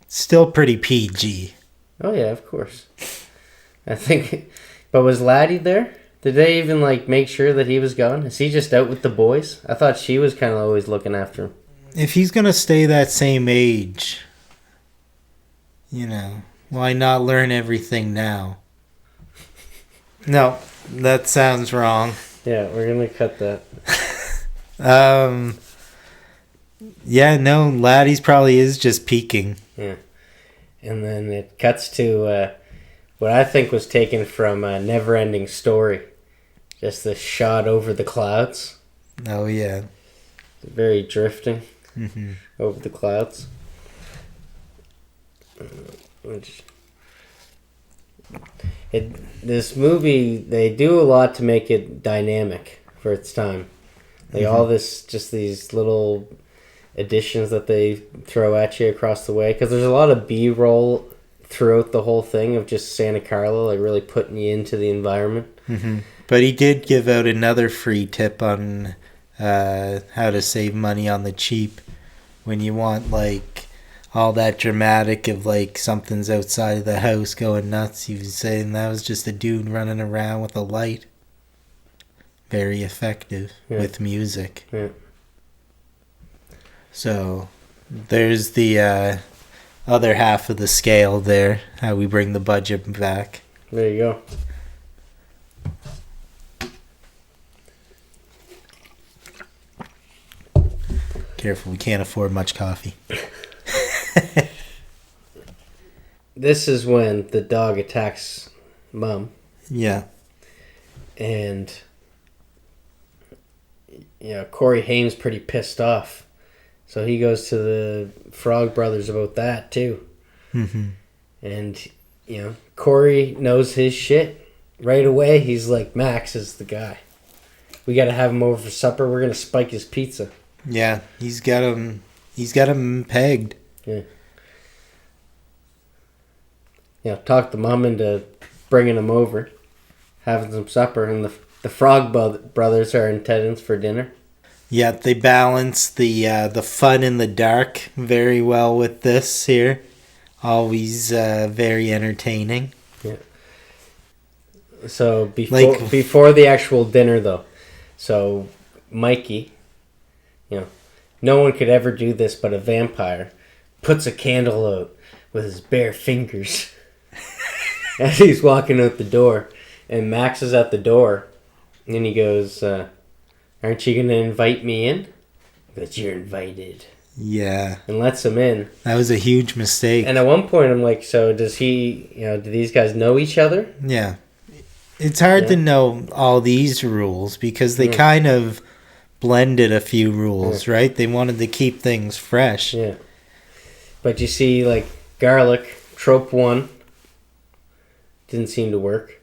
Still pretty PG. Oh, yeah, of course. I think... But was Laddie there? Did they even, like, make sure that he was gone? Is he just out with the boys? I thought she was kind of always looking after him. If he's going to stay that same age, you know, why not learn everything now? No, that sounds wrong. Yeah, we're going to cut that. Yeah, no, Laddie's probably is just peeking. Yeah. And then it cuts to what I think was taken from a Never-Ending Story. Just this shot over the clouds. Oh, yeah. Very drifting over the clouds. This movie, they do a lot to make it dynamic for its time. Like all this, just these little additions that they throw at you across the way. Because there's a lot of B-roll throughout the whole thing of just Santa Carla, like really putting you into the environment. But he did give out another free tip on how to save money on the cheap when you want, like, all that dramatic of, like, something's outside of the house going nuts. He was saying that was just a dude running around with a light. Very effective with music. Yeah. So there's the other half of the scale there, how we bring the budget back. There you go. Careful, we can't afford much coffee. This is when the dog attacks Mom. Yeah. And, you know, Corey Haim's pretty pissed off. So he goes to the Frog Brothers about that, too. And, you know, Corey knows his shit. Right away, he's like, Max is the guy. We got to have him over for supper. We're going to spike his pizza. Yeah, he's got him pegged. Yeah. Yeah, talk the Mom into bringing him over, having some supper, and the Frog Brothers are in attendance for dinner. Yeah, they balance the fun in the dark very well with this here. Always very entertaining. Yeah. So before the actual dinner, though, so Mikey, you know, no one could ever do this but a vampire, puts a candle out with his bare fingers as he's walking out the door, and Max is at the door, and he goes, aren't you going to invite me in? He goes, you're invited. Yeah. And lets him in. That was a huge mistake. And at one point I'm like, so does he, you know, do these guys know each other? Yeah. It's hard to know all these rules because they kind of blended a few rules, right? They wanted to keep things fresh. Yeah. But you see, like, garlic, trope 1, didn't seem to work.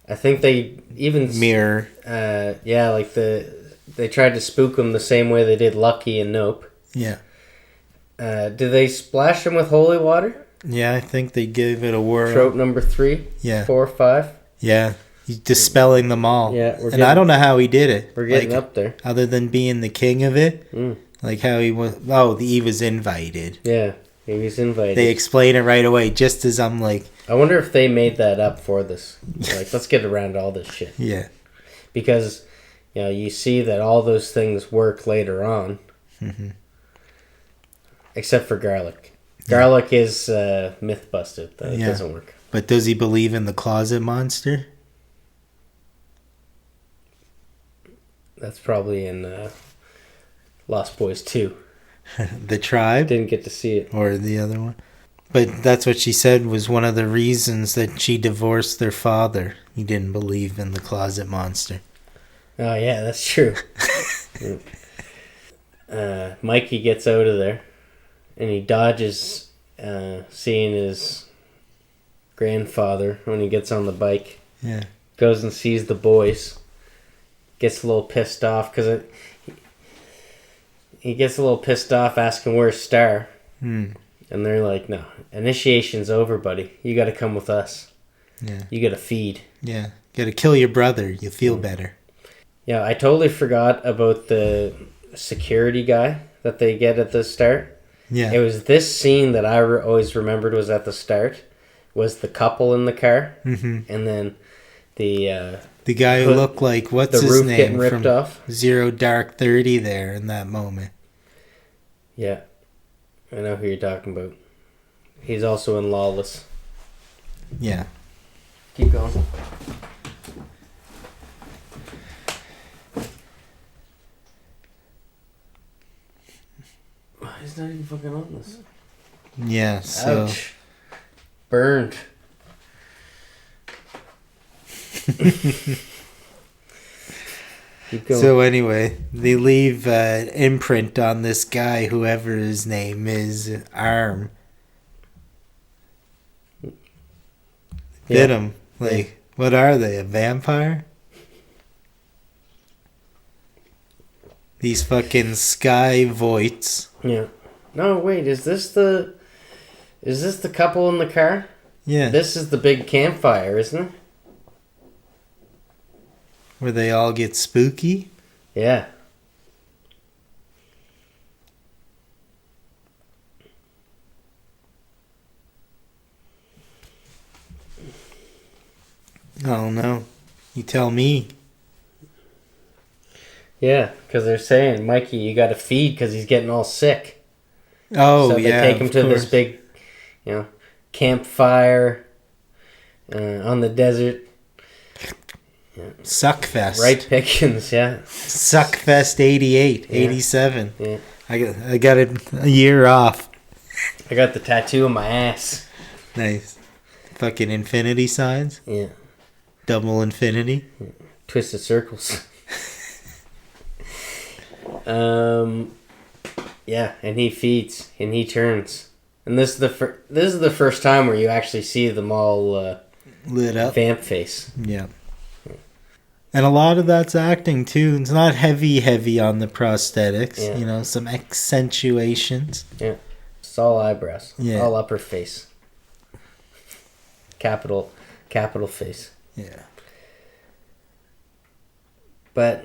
I think they even... Mirror. Yeah, like they tried to spook him the same way they did Lucky and Nope. Yeah. Did they splash him with holy water? Yeah, I think they gave it a whirl. Trope number 3, 4, 5. Yeah. He's dispelling them all. Yeah, I don't know how he did it. We're getting up there. Other than being the king of it. Like how he was... Oh, he was invited. Yeah, he was invited. They explain it right away just as I'm like... I wonder if they made that up for this. Like, let's get around all this shit. Yeah. Because, you know, you see that all those things work later on. Except for garlic. Garlic is myth busted. That it doesn't work. But does he believe in the closet monster? That's probably in Lost Boys 2. The tribe? Didn't get to see it. Or the other one? But that's what she said was one of the reasons that she divorced their father. He didn't believe in the closet monster. Oh, yeah, that's true. Mikey gets out of there, and he dodges seeing his grandfather when he gets on the bike. Yeah. Goes and sees the boys. Gets a little pissed off because he gets a little pissed off asking where's Star. And they're like, no, initiation's over, buddy. You got to come with us. Yeah. You got to feed. Yeah. Got to kill your brother. You'll feel better. Yeah, I totally forgot about the security guy that they get at the start. Yeah. It was this scene that I always remembered was at the start. Was the couple in the car. And then The guy who looked like, what's the his roof name getting ripped from off. Zero Dark 30 there in that moment. Yeah, I know who you're talking about. He's also in Lawless. Yeah. Keep going. He's not even fucking on this. Yeah, so... Ouch. Burned. Keep going. So anyway, they leave imprint on this guy, whoever his name is, arm. Bit him. Like, what are they, a vampire? These fucking sky voids. Yeah. No, wait, is this the couple in the car? Yeah. This is the big campfire, isn't it? Where they all get spooky? Yeah. I don't know. You tell me. Yeah, because they're saying, Mikey, you got to feed because he's getting all sick. Oh, so they yeah, take him to this big, campfire on the desert. Yeah. Suckfest. Right pickings, yeah. Suckfest 88, Yeah. 87. Yeah. I got it a year off. I got the tattoo on my ass. Nice. Fucking infinity signs. Yeah. Double infinity. Twisted circles. Yeah, and he feeds and he turns, and this is the first time where you actually see them all lit up. vamp face. Yeah. And a lot of that's acting too. It's not heavy on the prosthetics. Yeah. You know, some accentuations. Yeah, it's all eyebrows. Yeah. All upper face. Capital face. Yeah. But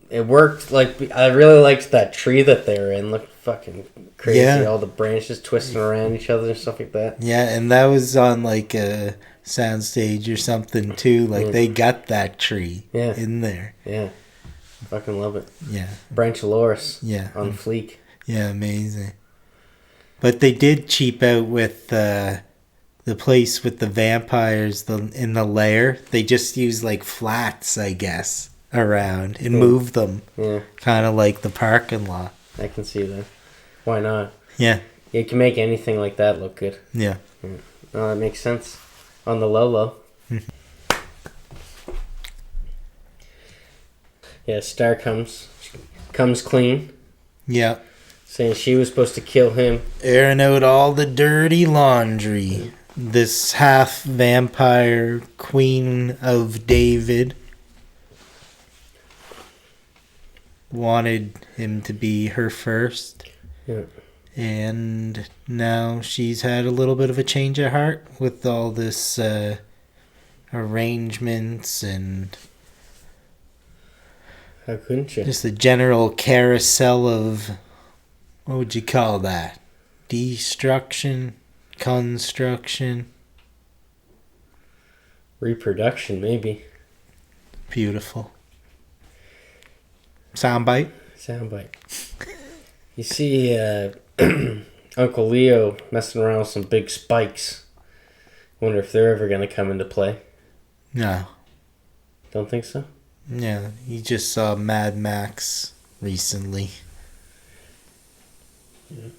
it worked. Like, I really liked that tree that they were in. Looked fucking crazy. Yeah. All the branches twisting around each other and stuff like that. Yeah, and that was on like a soundstage or something too. Like they got that tree in there. Yeah. Fucking love it. Yeah. Branchioloris. Yeah. On fleek. Yeah, amazing. But they did cheap out with the place with the vampires in the lair. They just used like flats, I guess, around and moved them. Yeah. Kind of like the parking lot. I can see that. Why not? Yeah. You can make anything like that look good. Yeah. No, that makes sense. On the low. Yeah, Star comes clean. Yeah. Saying she was supposed to kill him. Airing out all the dirty laundry. This half vampire Queen of David wanted him to be her first. Yeah. And now she's had a little bit of a change of heart with all this arrangements and How couldn't you? just the general carousel of, what would you call that? Destruction, construction. Reproduction, maybe. Beautiful. Soundbite. You see Uncle Leo messing around with some big spikes. Wonder if they're ever going to come into play. No. Don't think so? Yeah, you just saw Mad Max recently. Yeah.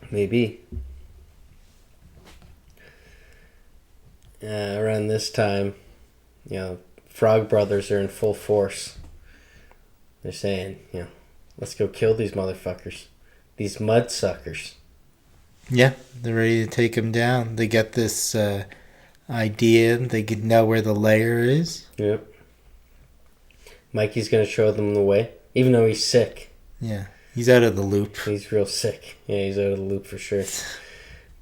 Maybe. Around this time, Frog Brothers are in full force. They're saying, let's go kill these motherfuckers. These mud suckers. Yeah, they're ready to take him down. They got this idea. They could know where the lair is. Yep. Mikey's going to show them the way, even though he's sick. Yeah, he's out of the loop. He's real sick. Yeah, he's out of the loop for sure.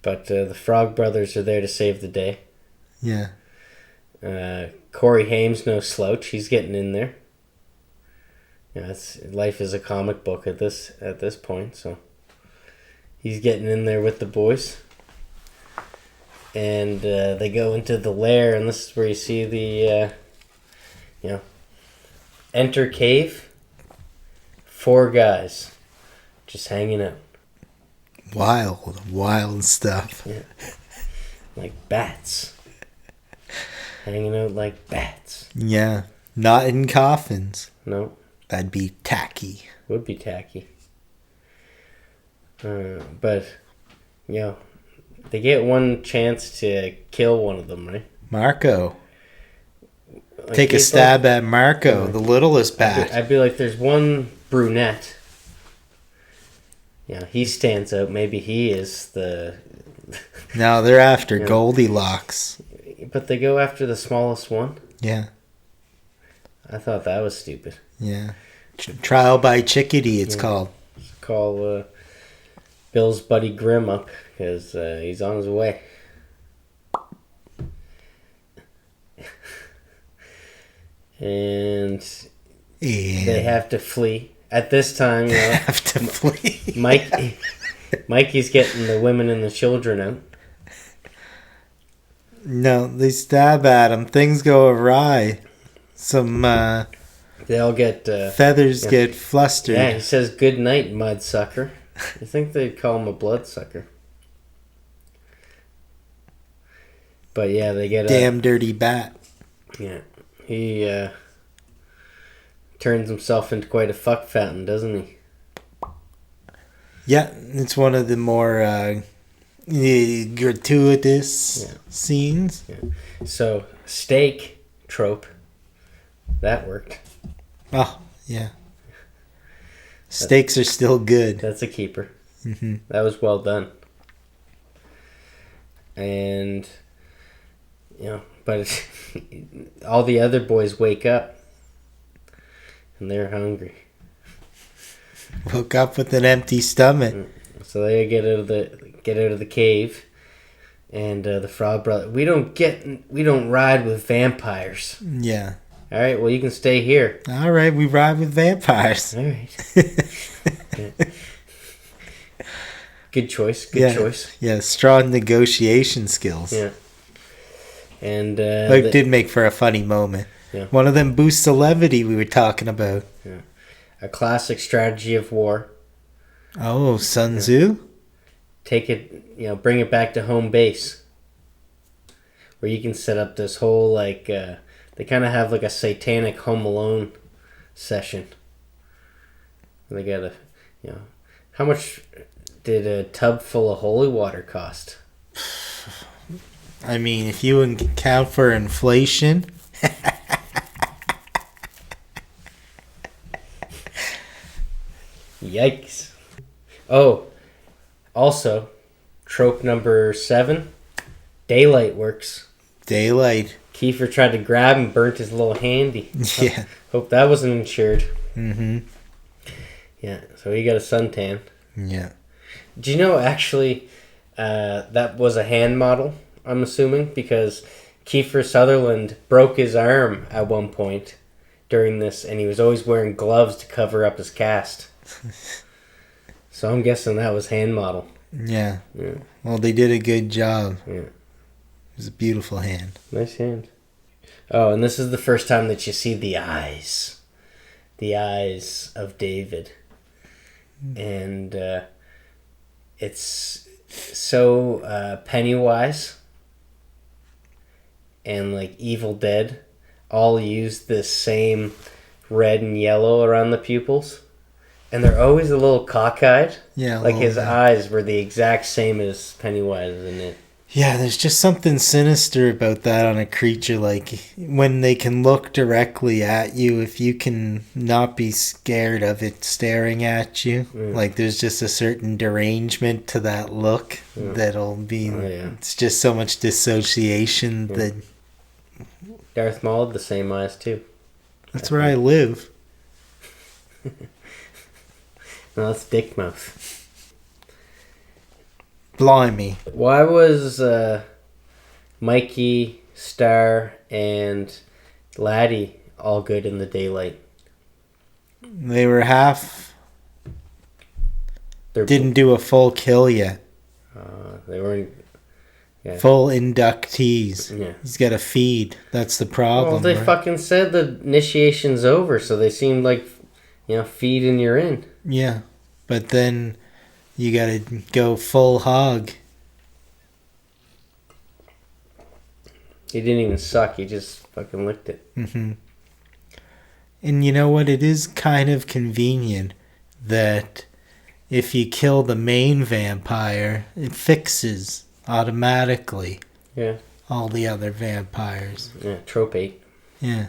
But the Frog Brothers are there to save the day. Yeah. Corey Haim's no slouch. He's getting in there. Life is a comic book at this point, so he's getting in there with the boys. and they go into the lair, and this is where you see the, enter cave, 4 guys just hanging out. Wild stuff. Yeah. Like bats. Hanging out like bats. Yeah. Not in coffins. No. That'd be tacky. Would be tacky. But, they get one chance to kill one of them, right? Marco. Take a stab at Marco, the littlest bat. I'd be like, there's one brunette. He stands out. Maybe he is the... No, they're after Goldilocks. But they go after the smallest one? Yeah. I thought that was stupid. Yeah. Trial by chickadee, it's called. Call Bill's buddy Grim up, because he's on his way. And they have to flee. At this time, they have to flee. Mikey's getting the women and the children out. No, they stab at him. Things go awry. Some they all get feathers get flustered. Yeah, he says good night, mudsucker. I think they'd call him a bloodsucker. But yeah, they get damn dirty bat. Yeah, he turns himself into quite a fuck fountain, doesn't he? Yeah, it's one of the more gratuitous scenes. Yeah. So, steak trope. That worked. Oh, yeah. Steaks are still good. That's a keeper. Mm-hmm. That was well done. And, but all the other boys wake up. And they're hungry. Woke up with an empty stomach. So they get out of the cave, and the frog brother. We don't ride with vampires. Yeah. All right. Well, you can stay here. All right. We ride with vampires. All right. Good choice. Good choice. Yeah. Strong negotiation skills. Yeah. And did make for a funny moment. Yeah. One of them boosts of levity we were talking about. Yeah. A classic strategy of war. Oh, Sun Tzu? Take it, bring it back to home base. Where you can set up this whole, they kind of have like a satanic Home Alone session. They got how much did a tub full of holy water cost? I mean, if you account for inflation... Yikes. Oh, also, trope number 7, daylight works. Daylight. Kiefer tried to grab and burnt his little handy. Yeah. Hope that wasn't insured. Mm-hmm. Yeah, so he got a suntan. Yeah. Do you know, actually, that was a hand model, I'm assuming, because Kiefer Sutherland broke his arm at one point during this, and he was always wearing gloves to cover up his cast. So I'm guessing that was hand model. Yeah. Well, they did a good job. Yeah. It was a beautiful hand. Nice hand. Oh, and this is the first time that you see the eyes. The eyes of David. And it's so Pennywise and like Evil Dead all use this same red and yellow around the pupils. And they're always a little cockeyed. Yeah. Like his eyes were the exact same as Pennywise in it. Yeah, there's just something sinister about that on a creature. Like when they can look directly at you, if you can not be scared of it staring at you. Like there's just a certain derangement to that look that'll be... It's just so much dissociation that... Darth Maul had the same eyes too. That's where I live. No, that's Dick Mouth. Blimey. Why was Mikey, Star, and Laddie all good in the daylight? They were half... Didn't do a full kill yet. They weren't... Yeah. Full inductees. Yeah. He's got to feed. That's the problem. Well, they right? fucking said the initiation's over, so they seemed like, feed and you're in. Yeah. But then you got to go full hog. He didn't even suck. He just fucking licked it. Mm-hmm. And you know what? It is kind of convenient that if you kill the main vampire, it fixes automatically all the other vampires. Yeah, trope 8. Yeah.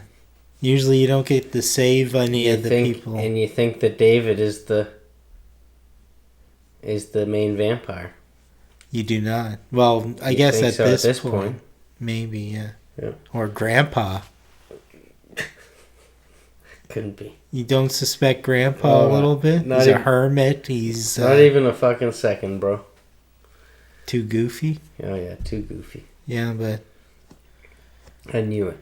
Usually you don't get to save any of the people. And you think that David is the main vampire. You do not. Well, I guess at this point. Maybe, yeah. Or Grandpa. Couldn't be. You don't suspect Grandpa a little bit? He's a hermit. He's... not even a fucking second, bro. Too goofy? Oh, yeah, too goofy. Yeah, but... I knew it.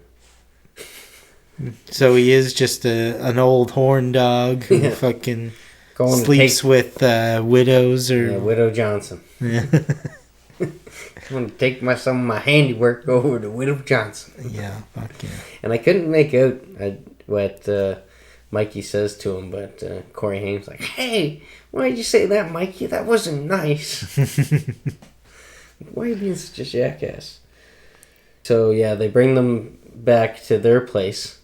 So he is just an old horn dog who fucking sleeps with widows or... Yeah, Widow Johnson. Yeah. I'm going to take some of my handiwork over to Widow Johnson. Yeah, fuck yeah. And I couldn't make out what Mikey says to him, but Corey Haim's like, "Hey, why did you say that, Mikey? That wasn't nice." Why are you being such a jackass? So, yeah, they bring them back to their place.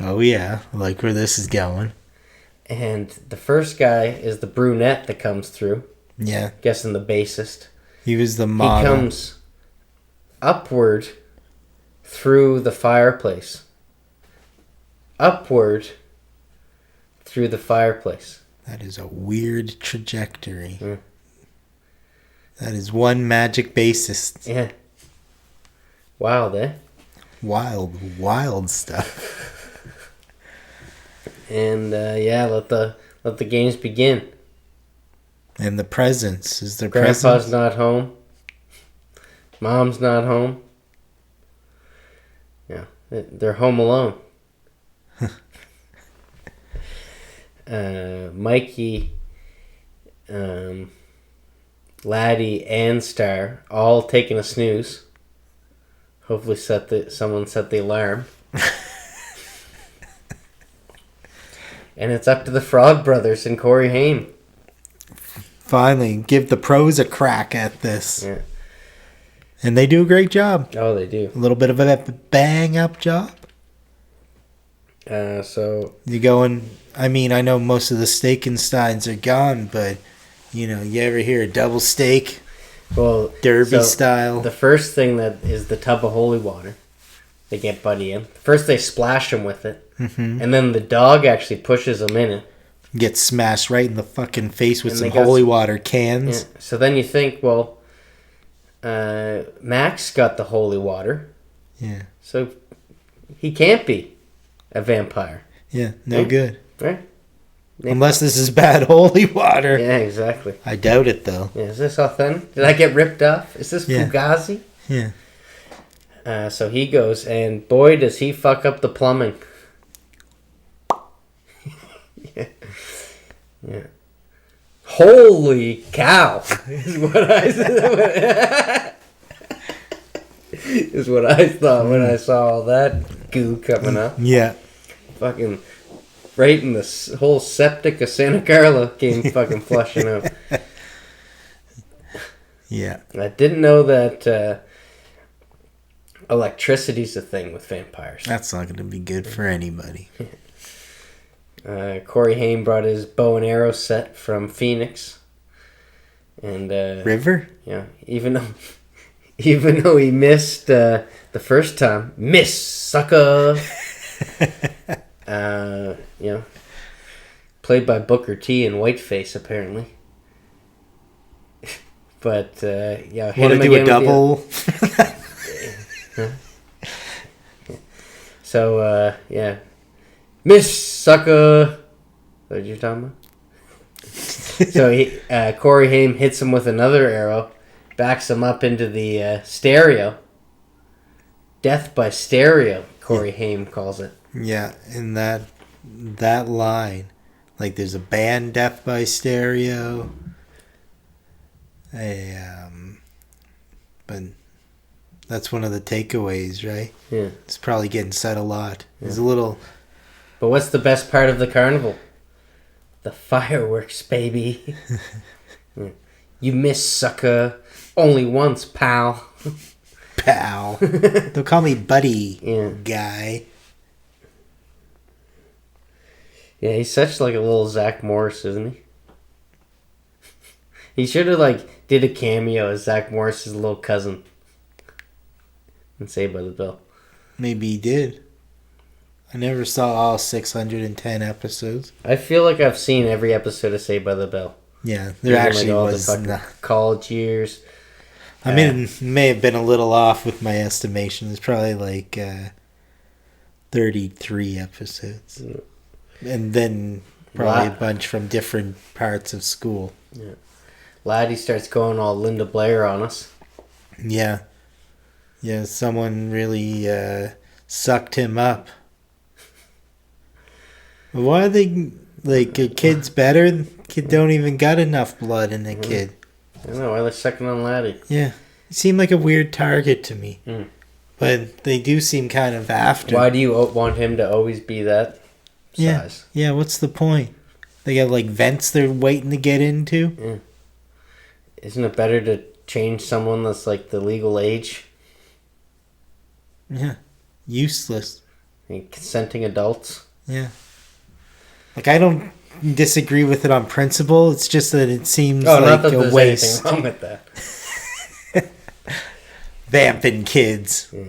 Oh, yeah. I like where this is going. And the first guy is the brunette that comes through. Yeah. Guessing the bassist. He was the model. He comes upward through the fireplace. Upward through the fireplace. That is a weird trajectory. Mm. That is one magic bassist. Yeah. Wild, eh? Wild stuff. And let the games begin. And the presents. Is there Grandpa's presents? not home. Mom's not home. Yeah, they're home alone. Mikey, Laddie, and Star all taking a snooze. Hopefully someone set the alarm. And it's up to the Frog Brothers and Corey Haim. Finally, give the pros a crack at this. Yeah. And they do a great job. Oh, they do. A little bit of a bang-up job. So... You going... I mean, I know most of the Steakensteins are gone, but, you ever hear a double steak? Well, Derby style. The first thing that is the tub of holy water. They get Buddy in. First they splash him with it. Mm-hmm. And then the dog actually pushes him in it. Gets smashed right in the fucking face with some holy water cans. Yeah. So then you think, well, Max got the holy water. Yeah. So he can't be a vampire. Yeah, no good. Right? Unless this is bad holy water. Yeah, exactly. I doubt it, though. Yeah, is this authentic? Did I get ripped off? Is this Fugazi? Yeah. So he goes, and boy, does he fuck up the plumbing. Yeah. Holy cow! Is what I said. Is what I thought when I saw all that goo coming up. Yeah. Fucking right in the whole septic of Santa Carla came fucking flushing out. Yeah. I didn't know that electricity's a thing with vampires. That's not going to be good for anybody. Corey Haim brought his bow and arrow set from Phoenix. And River? Yeah, even though he missed the first time, miss sucker. Played by Booker T and Whiteface apparently. But hit Want him to do again a double? So miss sucker. What you talking about? So Corey Haim hits him with another arrow, backs him up into the stereo. Death by stereo, Corey Haim calls it. Yeah, in that line, like there's a band, Death by Stereo. But That's one of the takeaways, right? Yeah. It's probably getting said a lot. Yeah. It's a little... But what's the best part of the carnival? The fireworks, baby. Yeah. You miss, sucker. Only once, pal. Pal. They'll call me buddy, Yeah. guy. Yeah, he's such like a little Zach Morris, isn't he? He should have like did a cameo as Zach Morris's little cousin in Saved by the Bell. Maybe he did. I never saw all 610 episodes. I feel like I've seen every episode of Saved by the Bell. Yeah, there Even, actually like, all was... the fucking college years. I mean, it may have been a little off with my estimation. It's probably like 33 episodes. Yeah. And then probably a bunch from different parts of school. Yeah. Laddie starts going all Linda Blair on us. Yeah. Yeah, someone really sucked him up. Why are they... Like, a kid's better? Kid don't even got enough blood in the kid. I don't know why they're sucking on Laddie. Yeah. He seemed like a weird target to me. Mm. But they do seem kind of after. Why do you want him to always be that size? Yeah, what's the point? They got, like, vents they're waiting to get into? Yeah. Isn't it better to change someone that's, like, the legal age? Yeah. Useless. And consenting adults? Yeah. Like, I don't disagree with it on principle. It's just that it seems not like that a there's waste. anything wrong with that. Vamping kids. Yeah.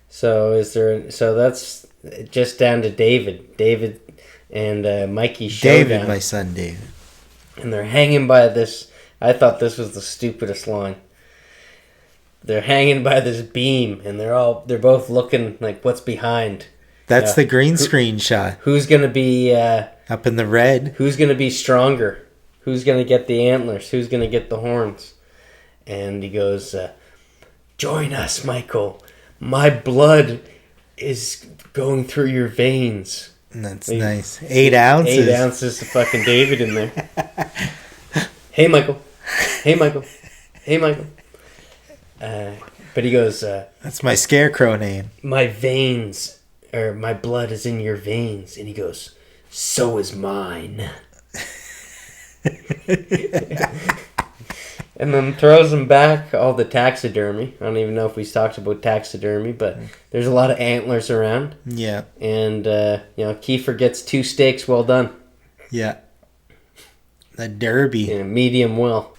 So that's just down to David and Mikey showdown. David, my son David. And they're hanging by this. I thought this was the stupidest line. They're hanging by this beam, and they're both looking like what's behind. That's the green screen shot. Who's gonna be up in the red? Who's gonna be stronger? Who's gonna get the antlers? Who's gonna get the horns? And he goes, "Join us, Michael. My blood is going through your veins." That's nice. 8 ounces. 8 ounces of fucking David in there. Hey, Michael. Hey, Michael. Hey, Michael. But he goes, that's my scarecrow name. My veins, or my blood is in your veins. And he goes, so is mine. And then throws him back all the taxidermy. I don't even know if we talked about taxidermy, but there's a lot of antlers around. Yeah. And, Kiefer gets 2 steaks well done. Yeah. The derby. Yeah, medium well.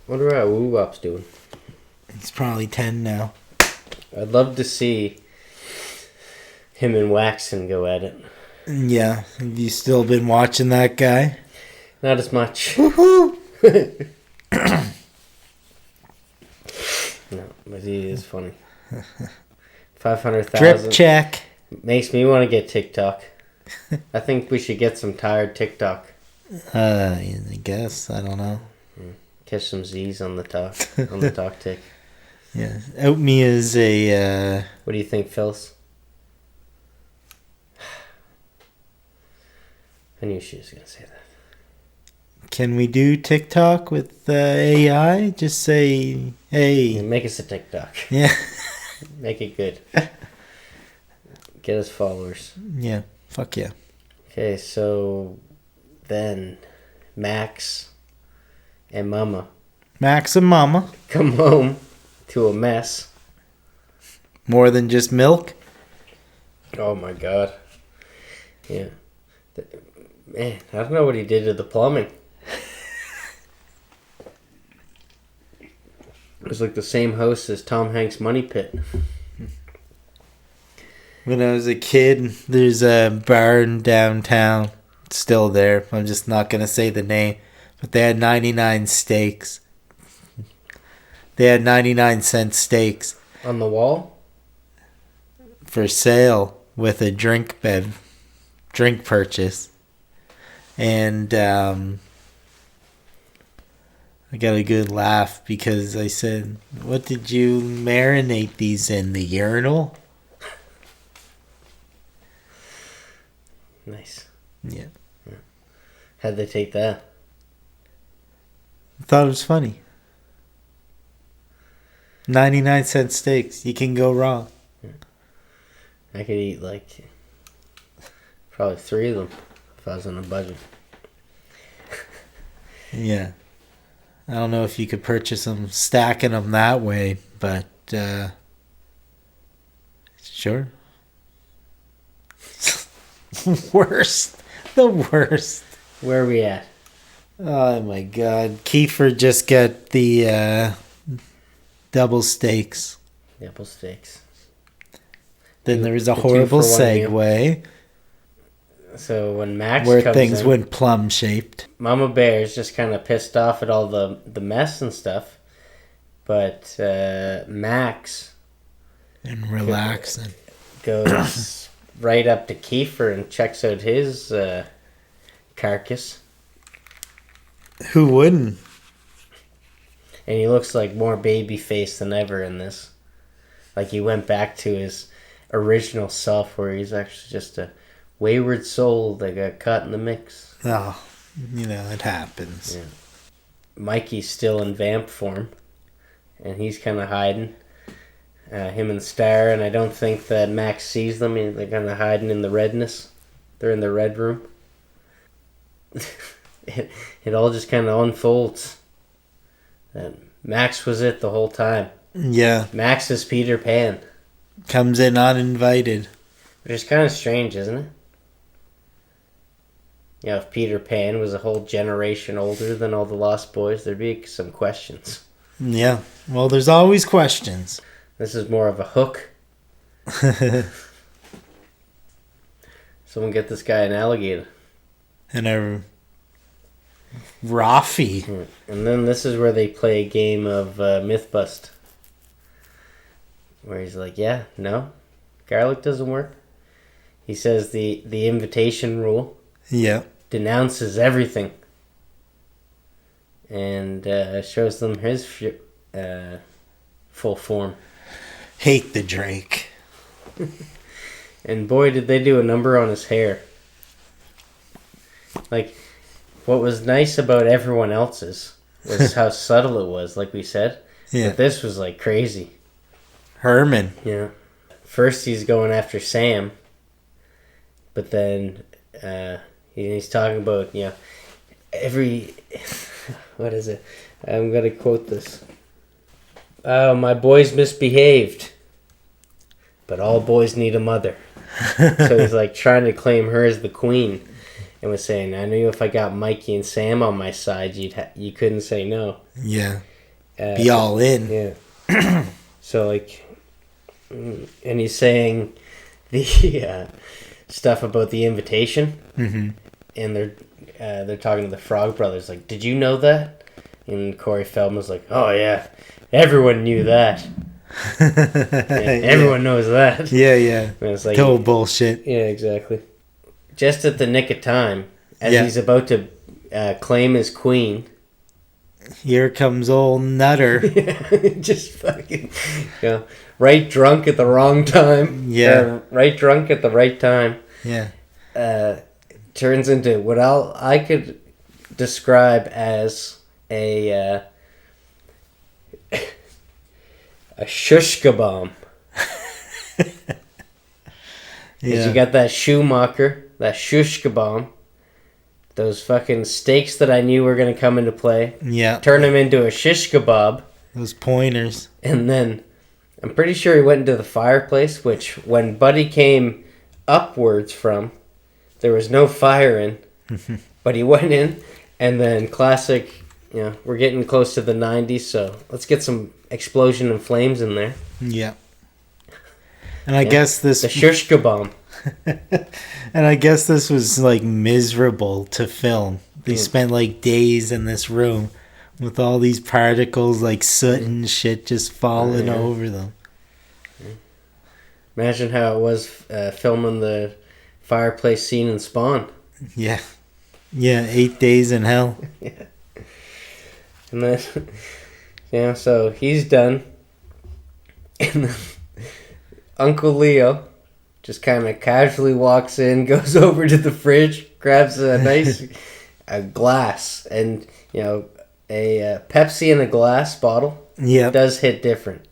What are our woo-wops doing? He's probably 10 now. I'd love to see him and Waxon go at it. Yeah. Have you still been watching that guy? Not as much. Woohoo! No, but he is funny. 500,000. Drip check. Makes me want to get TikTok. I think we should get some tired TikTok. I guess. I don't know. Catch some Z's on the talk tick. Yeah. Out me is a... What do you think, Phyllis? I knew she was going to say that. Can we do TikTok with AI? Just say, hey. Yeah, make us a TikTok. Yeah. Make it good. Get us followers. Yeah. Fuck yeah. Okay, so then Max and Mama Max and Mama. come home to a mess. More than just milk? Oh my god. Yeah. Man, I don't know what he did to the plumbing. It was like the same host as Tom Hanks' Money Pit. When I was a kid, there's a bar in downtown. It's still there. I'm just not going to say the name. But they had 99 steaks. They had 99-cent steaks. On the wall? For sale with a drink purchase. And I got a good laugh because I said, what did you marinate these in? The urinal? Nice. Yeah. How'd they take that? I thought it was funny. 99-cent steaks. You can go wrong. I could eat like probably 3 of them if I was on a budget. Yeah. I don't know if you could purchase them, stacking them that way, but sure. Worst. The worst. Where are we at? Oh my god. Kiefer just got the double steaks. Double steaks. Then there was a The horrible 2-for-1 meal. segue So when Max where comes things in, went plum shaped. Mama Bear's just kind of pissed off at all the mess and stuff. But Max And relaxing. goes right up to Kiefer and checks out his carcass. Who wouldn't? And he looks like more baby faced than ever in this. Like he went back to his original self where he's actually just a wayward soul that got caught in the mix. Oh, it happens. Yeah. Mikey's still in vamp form. And he's kind of hiding. Him and Star, and I don't think that Max sees them. They're kind of hiding in the redness. They're in the red room. It all just kind of unfolds. And Max was it the whole time. Yeah. Max is Peter Pan. Comes in uninvited. Which is kind of strange, isn't it? If Peter Pan was a whole generation older than all the Lost Boys, there'd be some questions. Yeah. Well, there's always questions. This is more of a hook. Someone get this guy an alligator. And a Rafi. And then this is where they play a game of Myth Bust. Where he's like, yeah, no, garlic doesn't work. He says the invitation rule Yeah. denounces everything. And shows them his full form. Hate the Drake. And boy, did they do a number on his hair. Like, what was nice about everyone else's was how subtle it was, like we said. Yeah. But this was like crazy. Herman. Yeah. First he's going after Sam. But then he's talking about, every... What is it? I'm going to quote this. Oh, my boys misbehaved. But all boys need a mother. So he's like trying to claim her as the queen. And was saying, I knew if I got Mikey and Sam on my side, you couldn't say no. Yeah. Be all in. Yeah. So like... And he's saying the stuff about the invitation. Mm-hmm. And they're talking to the Frog Brothers, like, did you know that? And Corey Feldman's like, oh yeah, everyone knew that. Everyone knows that. Yeah, yeah. And it's like, total bullshit. Yeah, exactly. Just at the nick of time, as Yeah. he's about to claim his queen. Here comes old Nutter. Just fucking, right drunk at the wrong time. Yeah. Right drunk at the right time. Yeah. Turns into what I could describe as a shushka bomb. Yeah. You got that Schumacher, that shushka bomb, those fucking steaks that I knew were going to come into play. Yeah. Turn them into a shish kebab. Those pointers. And then I'm pretty sure he went into the fireplace, which when Buddy came upwards from, there was no fire in. But he went in, and then classic, we're getting close to the 90s, so let's get some explosion and flames in there. Yeah. And I guess this... The shushka bomb. And I guess this was, like, miserable to film. They spent, like, days in this room with all these particles, like soot and shit just falling over them. Imagine how it was filming the fireplace scene in Spawn. Yeah. Yeah, 8 days in hell. Yeah. And then, so he's done. And then Uncle Leo just kind of casually walks in, goes over to the fridge, grabs a nice glass, and, a Pepsi in a glass bottle Yeah. does hit different.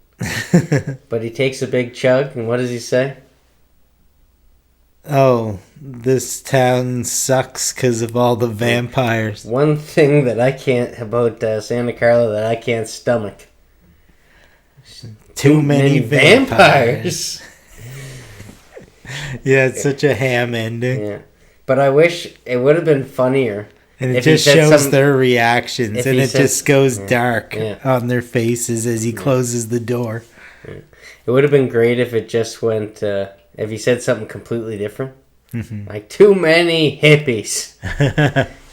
But he takes a big chug, and what does he say? Oh, this town sucks because of all the vampires. One thing that I can't about Santa Carla that I can't stomach. Too many vampires. Yeah, it's such a ham ending. Yeah. But I wish it would have been funnier. And it just shows their reactions, and it just goes dark on their faces as he closes the door. Yeah. It would have been great if it just went, if he said something completely different. Mm-hmm. Like, too many hippies.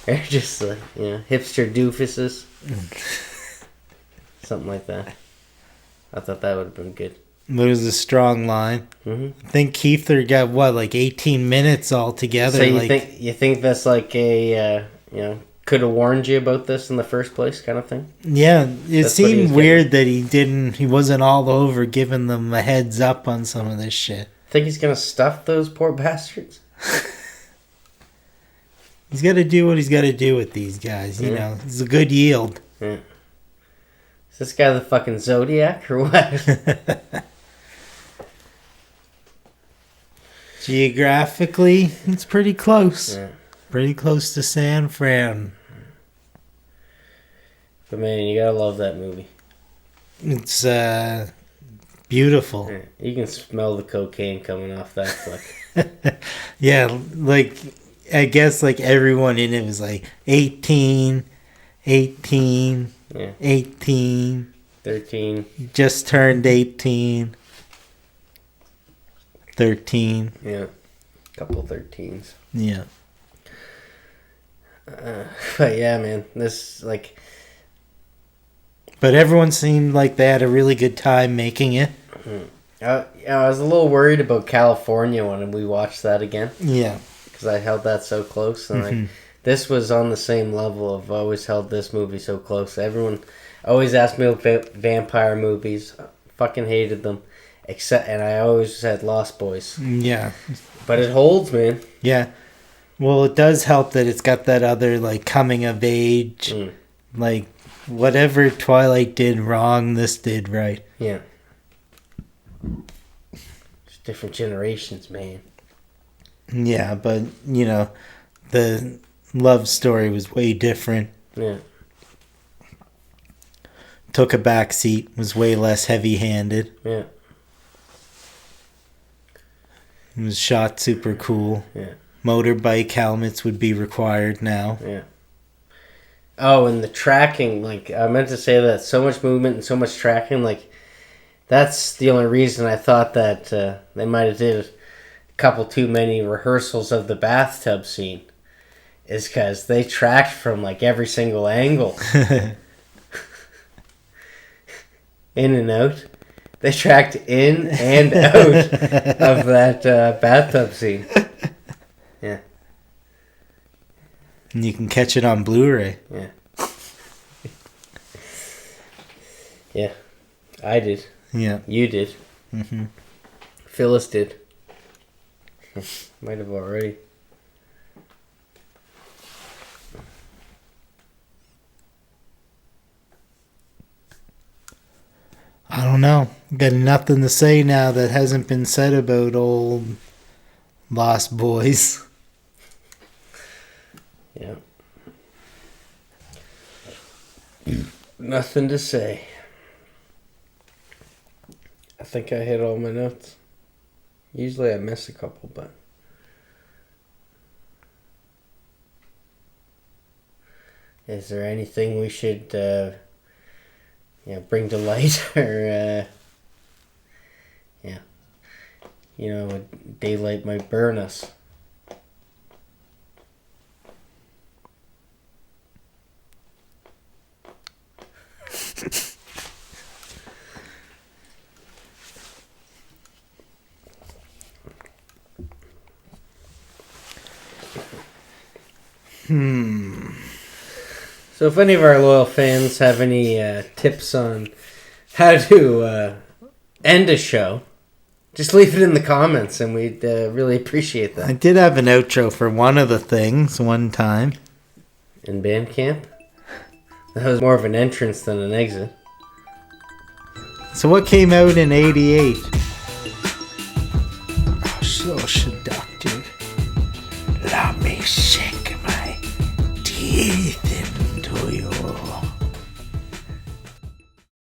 They're just like, hipster doofuses. Something like that. I thought that would have been good. It was a strong line. Mm-hmm. I think Keither got, 18 minutes altogether. So you think that's like a, could have warned you about this in the first place kind of thing? Yeah, it seemed weird that he wasn't all over giving them a heads up on some of this shit. Think he's going to stuff those poor bastards? He's got to do what he's got to do with these guys, you know. It's a good yield. Yeah. Is this guy the fucking Zodiac or what? Geographically, it's pretty close. Yeah. Pretty close to San Fran. But man, you gotta love that movie. It's beautiful. Yeah. You can smell the cocaine coming off that flick. Yeah, like, I guess like everyone in it was like 18, 18, 18. 13. Just turned 18. 13. Yeah. Couple 13s. Yeah. But yeah, man. This, like... But everyone seemed like they had a really good time making it. I was a little worried about California when we watched that again. Yeah. Because I held that so close. And like, this was on the same level. I've always held this movie so close. Everyone always asked me about vampire movies. I fucking hated them. And I always said Lost Boys. Yeah. But it holds, man. Yeah. Well, it does help that it's got that other, like, coming of age. Like, whatever Twilight did wrong, this did right. Yeah. It's different generations, man. Yeah, but, you know, the love story was way different. Yeah. Took a back seat, was way less heavy-handed. Yeah. It was shot super cool. Yeah. Motorbike helmets would be required now. Yeah. Oh, and the tracking, like, I meant to say that so much movement and so much tracking, like, that's the only reason I thought that they might have did a couple too many rehearsals of the bathtub scene. Is because they tracked from, like, every single angle. In and out. They tracked in and out of that bathtub scene. Yeah. And you can catch it on Blu-ray. Yeah. Yeah. I did. Yeah. You did. Mm-hmm. Phyllis did. Might have already. I don't know. Got nothing to say now that hasn't been said about old Lost Boys. Yeah. Nothing to say. I think I hit all my notes. Usually I miss a couple, but... Is there anything we should bring to light? Or, daylight might burn us. So if any of our loyal fans have any tips on how to end a show, just leave it in the comments and we'd really appreciate that. I did have an outro for one of the things one time. In band camp? That was more of an entrance than an exit. So what came out in 88? So seductive. Let me see.